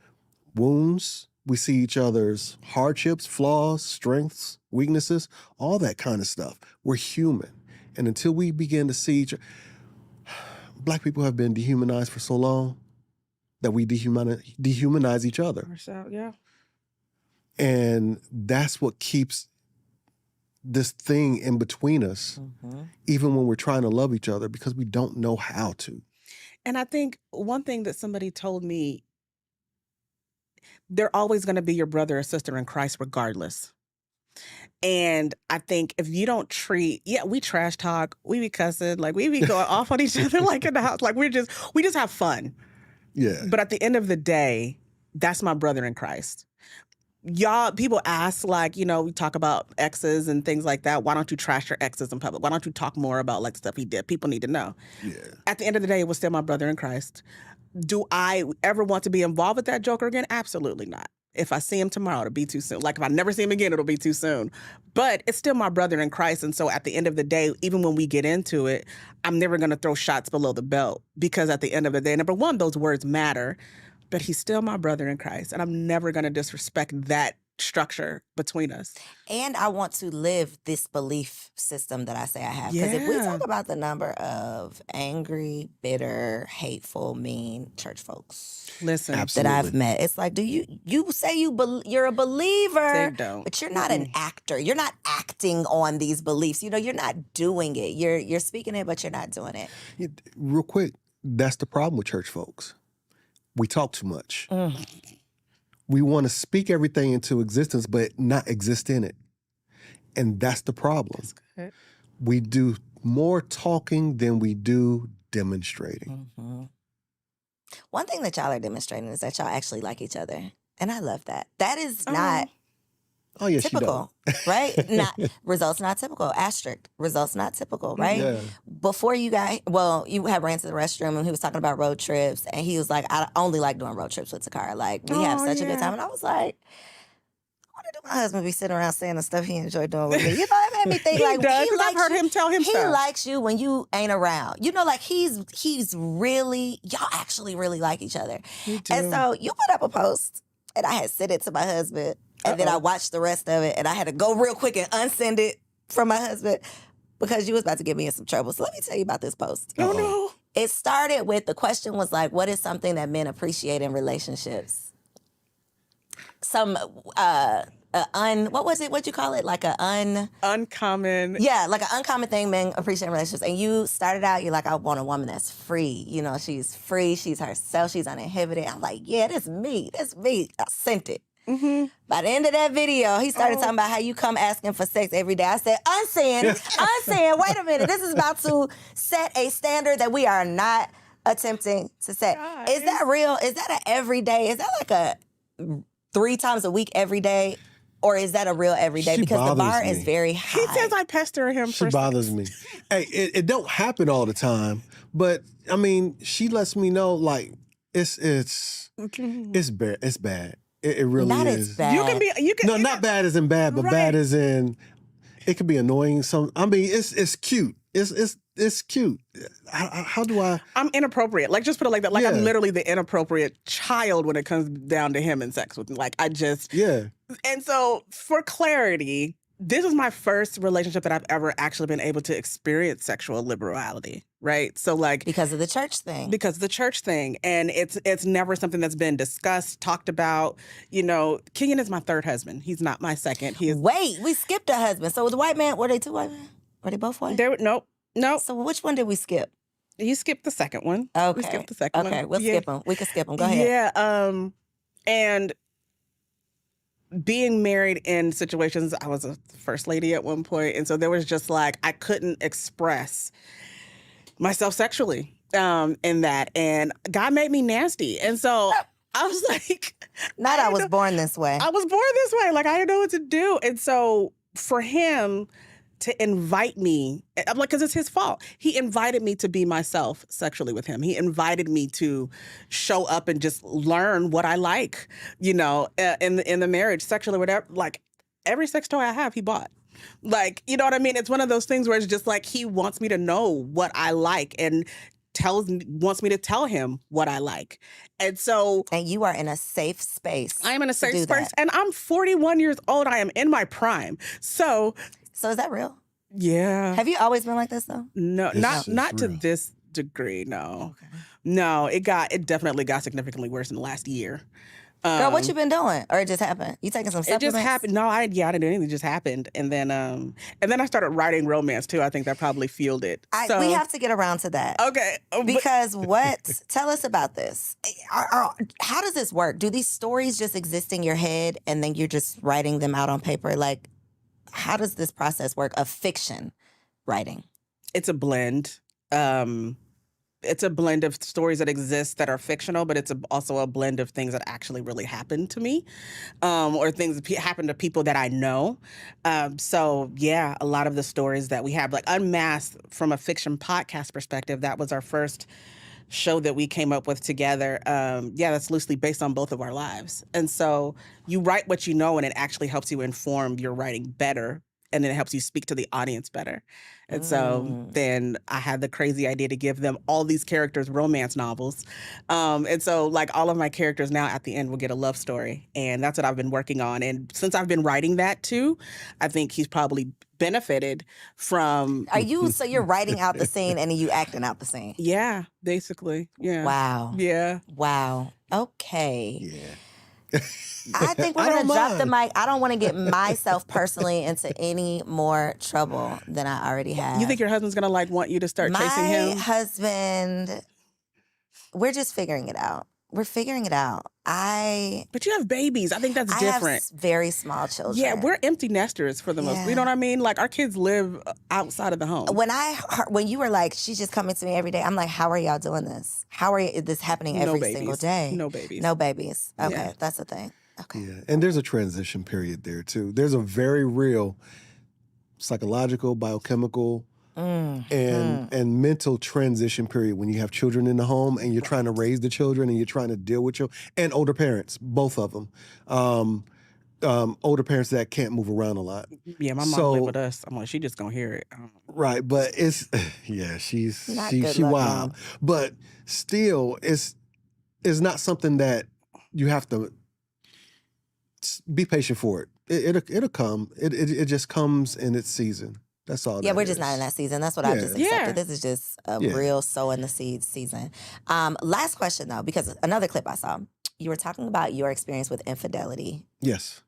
wounds, we see each other's hardships, flaws, strengths, weaknesses, all that kind of stuff. We're human. And until we begin to see each other, Black people have been dehumanized for so long that we dehumanize each other. Yeah. And that's what keeps this thing in between us, even when we're trying to love each other, because we don't know how to. And I think one thing that somebody told me, they're always going to be your brother or sister in Christ regardless. And I think if you don't we trash talk, we be cussing, like we be going off on each other like in the house, like we just have fun. Yeah. But at the end of the day, that's my brother in Christ. Y'all, people ask, like, you know, we talk about exes and things like that. Why don't you trash your exes in public? Why don't you talk more about like stuff he did? People need to know. Yeah. At the end of the day, it was still my brother in Christ. Do I ever want to be involved with that joker again? Absolutely not. If I see him tomorrow, it'll be too soon. Like if I never see him again, it'll be too soon. But it's still my brother in Christ. And so at the end of the day, even when we get into it, I'm never going to throw shots below the belt, because at the end of the day, number one, those words matter, but he's still my brother in Christ. And I'm never going to disrespect that structure between us. And I want to live this belief system that I say I have. Because if we Yeah. talk about the number of angry, bitter, hateful, mean church folks Listen, Absolutely. that I've met, it's like, do you say you're a believer, They don't. but you're not an actor. You're not acting on these beliefs. You know, you're not doing it. You're speaking it, but you're not doing it. Real quick, that's the problem with church folks. We talk too much. We want to speak everything into existence, but not exist in it. And that's the problem. good. We do more talking than we do demonstrating. One thing that y'all are demonstrating is that y'all actually like each other. And I love that. That is not Oh, yes, typical, right? Results not typical. Asterisk. Results not typical, right? Yeah. Before you had ran to the restroom and he was talking about road trips, and he was like, I only like doing road trips with Takara. Like, we have such a good time. And I was like, why did my husband be sitting around saying the stuff he enjoyed doing with me? You know, it made me think He like does, he 'cause I've likes heard you. him tell him He stuff. likes you when you ain't around. You know, like he's really, y'all actually really like each other. We do. And so you put up a post, and I had sent it to my husband, and then I watched the rest of it, and I had to go real quick and unsend it from my husband because you was about to get me in some trouble. So let me tell you about this post. Oh, no. It started with, the question was like, what is something that men appreciate in relationships? What was it? What'd you call it? Like Uncommon. yeah, like an uncommon thing men appreciate in relationships. And you started out, you're like, I want a woman that's free. You know, she's free, she's herself, she's uninhibited. I'm like, yeah, that's me. I sent it. By the end of that video, he started talking about how you come asking for sex every day. I said, unsend, wait a minute. This is about to set a standard that we are not attempting to set. God. Is that real? Is that an everyday? Is that like a 3 times a week every day? Or is that a real everyday? She Because the bothers bar me. is very high. He says I pester him She for bothers me. Hey, it don't happen all the time, but I mean, she lets me know like it's bad. It's bad. It really Not is. as bad. You can No, not bad as in bad, but Right. bad as in it can be annoying. I mean, it's cute. It's cute. How do I? I'm inappropriate. Like, just put it like that. Like, Yeah. I'm literally the inappropriate child when it comes down to him and sex with me. Like, Yeah. And so, for clarity, this is my first relationship that I've ever actually been able to experience sexual liberality, right? So, like, Because of the church thing. because of the church thing, and it's never something that's been discussed, talked about. You know, Kenyon is my third husband. He's not my second. He is. Wait, we skipped a husband. So the white man, were they 2 white men? Were they both white? Nope. So which one did we skip? You skipped the second one. Okay. We skipped the second one. Okay, we'll Yeah. skip them. We can skip them. Go ahead. Yeah. And being married in situations, I was a first lady at one point, and so there was just like I couldn't express myself sexually in that, and God made me nasty, and so I was like, Not I was born this way. I was born this way, like I didn't know what to do, and so for him to invite me, I'm like, because it's his fault. He invited me to be myself sexually with him. He invited me to show up and just learn what I like, you know, in the marriage, sexually, whatever. Like every sex toy I have, he bought. Like, you know what I mean? It's one of those things where it's just like he wants me to know what I like and wants me to tell him what I like. And so And you are in a safe space. I am in a to safe do space, that. and I'm 41 years old. I am in my prime. So is that real? yeah. Have you always been like this though? No, It's not to real. this degree, no. Okay. No, it definitely got significantly worse in the last year. Girl, what you been doing? Or it just happened? You taking some It supplements? just happened. No, I didn't do anything. It just happened, and then I started writing romance too. I think that probably fueled it. We have to get around to that. Okay, Because tell us about this. How does this work? Do these stories just exist in your head and then you're just writing them out on paper? Like, how does this process work of fiction writing? It's a blend. It's a blend of stories that exist that are fictional, but it's also a blend of things that actually really happened to me, or things that happen to people that I know. So yeah, a lot of the stories that we have, like Unmasked, from a fiction podcast perspective, that was our first show that we came up with together. That's loosely based on both of our lives. And so you write what you know, and it actually helps you inform your writing better. And then it helps you speak to the audience better. And so then I had the crazy idea to give them all these characters romance novels. And so like all of my characters now at the end will get a love story. And that's what I've been working on. And since I've been writing that too, I think he's probably benefited from. So you're writing out the scene and then you acting out the scene? Yeah, basically. Yeah. Wow. Yeah. Wow. Okay. Yeah. I think we're going to drop the mic. I don't want to get myself personally into any more trouble than I already have. You think your husband's going to want you to start chasing him? My husband, we're just figuring it out. We're figuring it out. But you have babies. I think that's different. I have very small children. Yeah, we're empty nesters for the most. You know what I mean? Like our kids live outside of the home. When you were like, she's just coming to me every day, I'm like, how are y'all doing this? How is this happening every single day? No babies. No babies. Okay, Yeah. that's the thing. Okay. Yeah, and there's a transition period there too. There's a very real psychological, biochemical, and mental transition period when you have children in the home and you're trying to raise the children and you're trying to deal with and older parents, both of them. Older parents that can't move around a lot. Yeah, my mom lived with us. I'm like, she just gonna hear it. Right, but it's she luck, wild, Mom. but still, it's not something that you have to be patient for it. It'll come. It just comes in its season. That's all. Yeah, that we're is. just not in that season. That's what I've just accepted. Yeah. This is just a real sowing the seeds season. Last question though, because another clip I saw, you were talking about your experience with infidelity, Yes.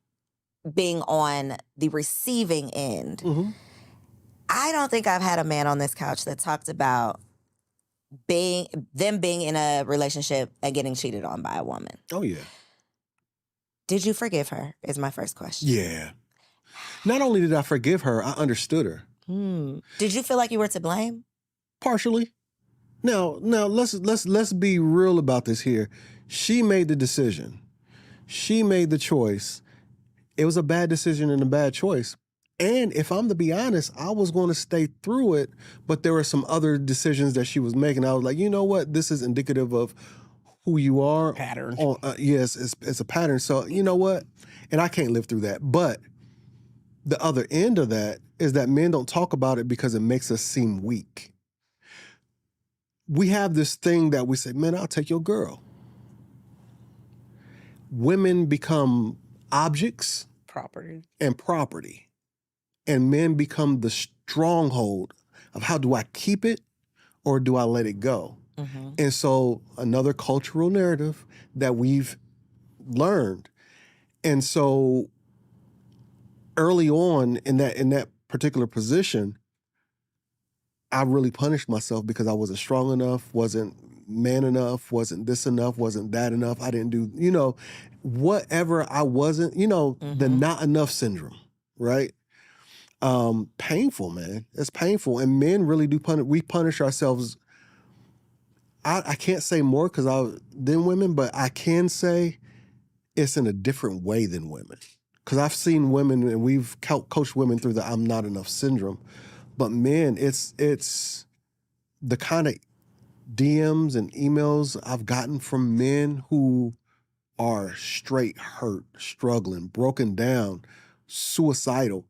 being on the receiving end. Mm-hmm. I don't think I've had a man on this couch that talked about being in a relationship and getting cheated on by a woman. Oh yeah. Did you forgive her? Is my first question. Yeah. Not only did I forgive her, I understood her. Did you feel like you were to blame? Partially. Now let's be real about this here. She made the decision. She made the choice. It was a bad decision and a bad choice. And if I'm to be honest, I was going to stay through it, but there were some other decisions that she was making. I was like, you know what? This is indicative of who you are. Pattern. Yes, it's a pattern. So you know what? And I can't live through that. But the other end of that is that men don't talk about it because it makes us seem weak. We have this thing that we say, man, I'll take your girl. Women become objects and property. And men become the stronghold of how do I keep it or do I let it go? Mm-hmm. And so another cultural narrative that we've learned. And so early on in that particular position, I really punished myself because I wasn't strong enough, wasn't man enough, wasn't this enough, wasn't that enough. I didn't do, whatever I wasn't, the not enough syndrome, right? Painful, man. It's painful. And men really do we punish ourselves. I can't say more than women, but I can say it's in a different way than women. Because I've seen women and we've coached women through the I'm not enough syndrome. But men, it's the kind of DMs and emails I've gotten from men who are straight hurt, struggling, broken down, suicidal.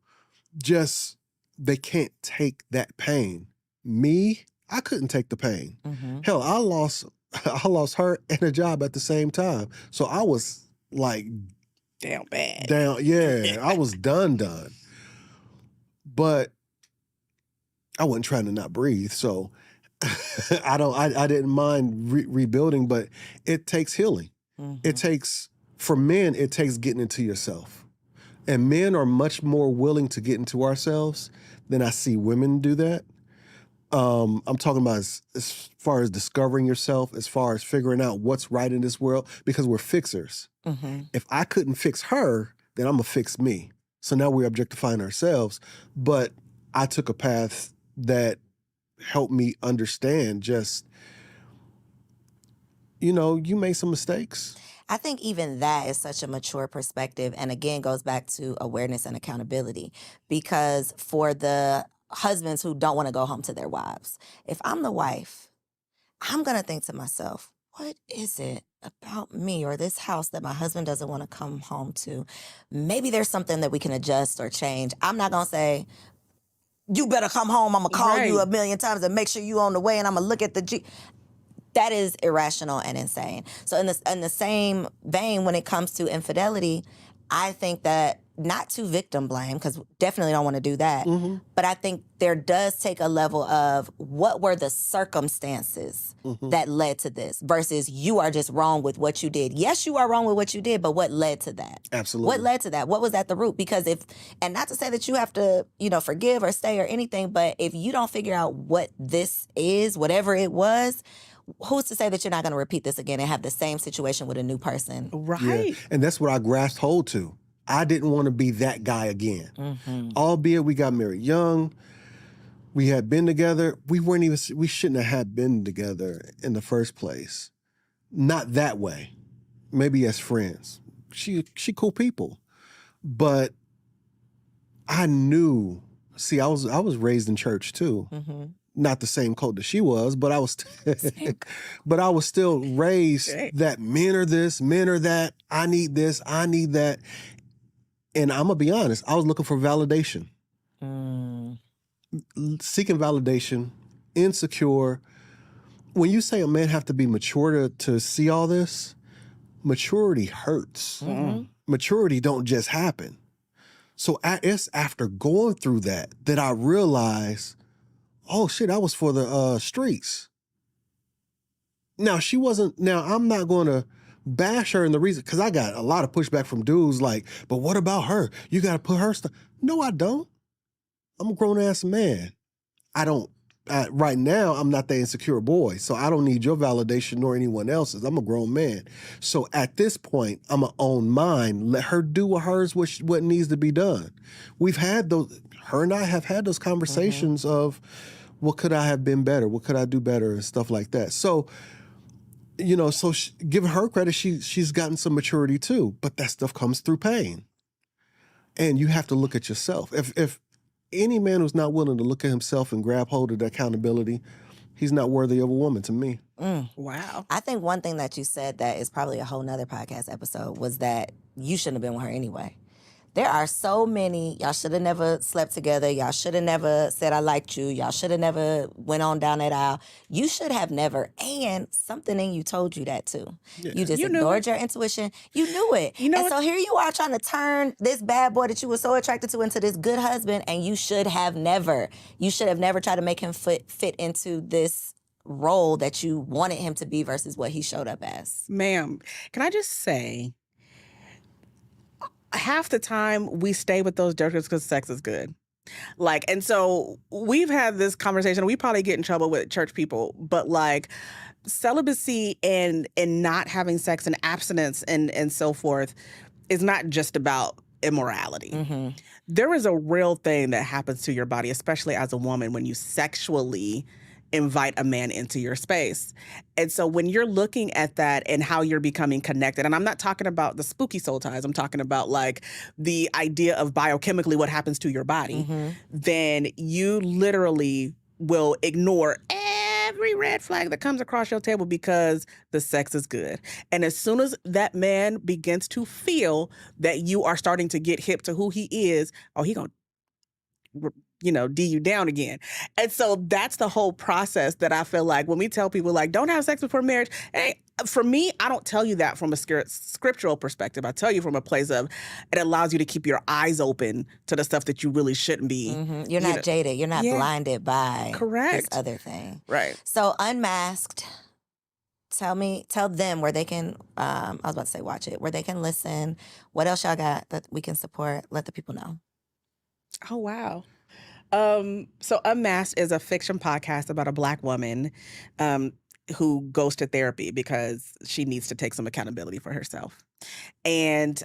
just they can't take that pain. Me, I couldn't take the pain. Mm-hmm. Hell, I lost her and a job at the same time. So I was like Damn bad. down. Yeah, I was done. But I wasn't trying to not breathe. So I didn't mind rebuilding, but it takes healing. Mm-hmm. It takes, for men, it takes getting into yourself. And men are much more willing to get into ourselves than I see women do that. I'm talking about as far as discovering yourself, as far as figuring out what's right in this world, because we're fixers. Mm-hmm. If I couldn't fix her, then I'm going to fix me. So now we're objectifying ourselves. But I took a path that helped me understand just, you made some mistakes. I think even that is such a mature perspective, and again goes back to awareness and accountability. Because for the husbands who don't want to go home to their wives, if I'm the wife, I'm going to think to myself, what is it about me or this house that my husband doesn't want to come home to? Maybe there's something that we can adjust or change. I'm not going to say, you better come home. I'm going to call you a million times and make sure you on the way, and I'm going to look at the G. That is irrational and insane. So in the same vein, when it comes to infidelity, I think that not to victim blame, because definitely don't want to do that, but I think there does take a level of what were the circumstances that led to this versus you are just wrong with what you did. Yes, you are wrong with what you did, but what led to that? Absolutely. What led to that? What was at the root? Because and not to say that you have to, forgive or stay or anything, but if you don't figure out what this is, whatever it was, who's to say that you're not going to repeat this again and have the same situation with a new person? Right. Yeah. And that's what I grasped hold to. I didn't want to be that guy again. Mm-hmm. Albeit we got married young. We had been together. We shouldn't have been together in the first place. Not that way. Maybe as friends. She cool people. But I knew, see, I was raised in church too. Mm-hmm. Not the same cult that she was, but I was still raised that men are this, men are that. I need this, I need that. And I'm gonna be honest, I was looking for validation. Seeking validation, insecure. When you say a man have to be mature to see all this, maturity hurts. Mm-hmm. Maturity don't just happen. So it's after going through that I realized, oh shit, that was for the streets. Now I'm not going to bash her in the reason, because I got a lot of pushback from dudes like, but what about her? You got to put her stuff. No, I don't. I'm a grown ass man. Right now, I'm not the insecure boy, so I don't need your validation nor anyone else's. I'm a grown man. So at this point, I'm going to own mine. Let her do with hers what needs to be done. Her and I have had those conversations of, what could I have been better? What could I do better? And stuff like that. So, giving her credit, she's gotten some maturity too, but that stuff comes through pain. And you have to look at yourself. If any man who's not willing to look at himself and grab hold of the accountability, he's not worthy of a woman to me. Wow. I think one thing that you said that is probably a whole nother podcast episode was that you shouldn't have been with her anyway. There are so many, y'all should have never slept together. Y'all should have never said I liked you. Y'all should have never went on down that aisle. You should have never. And something in you told you that too. Yeah. You just ignored your intuition. You knew it. So here you are trying to turn this bad boy that you were so attracted to into this good husband, and you should have never. You should have never tried to make him fit into this role that you wanted him to be versus what he showed up as. Ma'am, can I just say, half the time we stay with those jerks because sex is good. And so we've had this conversation. We probably get in trouble with church people, but celibacy and not having sex and abstinence and so forth is not just about immorality. Mm-hmm. There is a real thing that happens to your body, especially as a woman, when you sexually invite a man into your space. And so when you're looking at that and how you're becoming connected, and I'm not talking about the spooky soul ties, I'm talking about the idea of biochemically what happens to your body, then you literally will ignore every red flag that comes across your table because the sex is good. And as soon as that man begins to feel that you are starting to get hip to who he is, he gonna D you down again. And so that's the whole process that I feel like when we tell people like, don't have sex before marriage. Hey, for me, I don't tell you that from a scriptural perspective. I tell you from a place of it allows you to keep your eyes open to the stuff that you really shouldn't be. Mm-hmm. You're not jaded. You're not blinded by this other thing. Right. So Unmasked, tell them where they can, I was about to say watch it, where they can listen. What else y'all got that we can support? Let the people know. Oh, wow. So Unmasked is a fiction podcast about a Black woman who goes to therapy because she needs to take some accountability for herself. And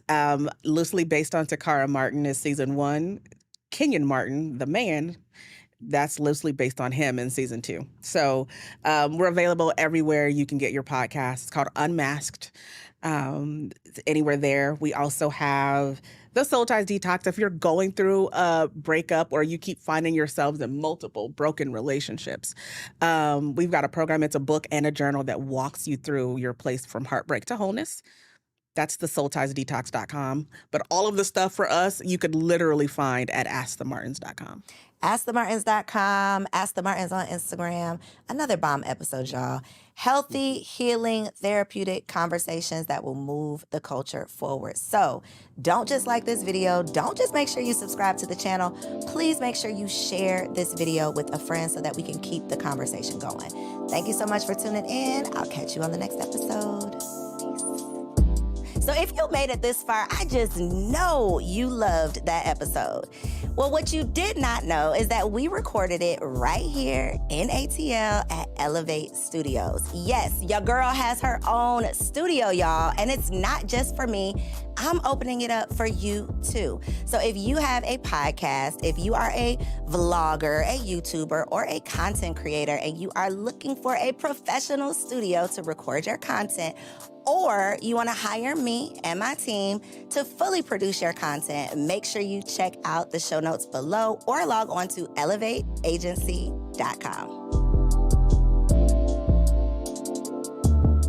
loosely based on Takara Martin is season 1. Kenyon Martin, the man, that's loosely based on him in season 2. So we're available everywhere you can get your podcast. It's called Unmasked. Anywhere there. We also have the Soul Ties Detox. If you're going through a breakup or you keep finding yourselves in multiple broken relationships, we've got a program. It's a book and a journal that walks you through your place from heartbreak to wholeness. That's the soultiesdetox.com. But all of the stuff for us, you could literally find at askthemartins.com. AskTheMartins.com, Ask the Martins on Instagram. Another bomb episode, y'all. Healthy, healing, therapeutic conversations that will move the culture forward. So don't just like this video. Don't just make sure you subscribe to the channel. Please make sure you share this video with a friend so that we can keep the conversation going. Thank you so much for tuning in. I'll catch you on the next episode. So if you made it this far, I just know you loved that episode. Well, what you did not know is that we recorded it right here in ATL at Elevate Studios. Yes, your girl has her own studio, y'all, and it's not just for me. I'm opening it up for you too. So if you have a podcast, if you are a vlogger, a YouTuber, or a content creator, and you are looking for a professional studio to record your content, or you want to hire me and my team to fully produce your content, make sure you check out the show notes below or log on to elevateagency.com.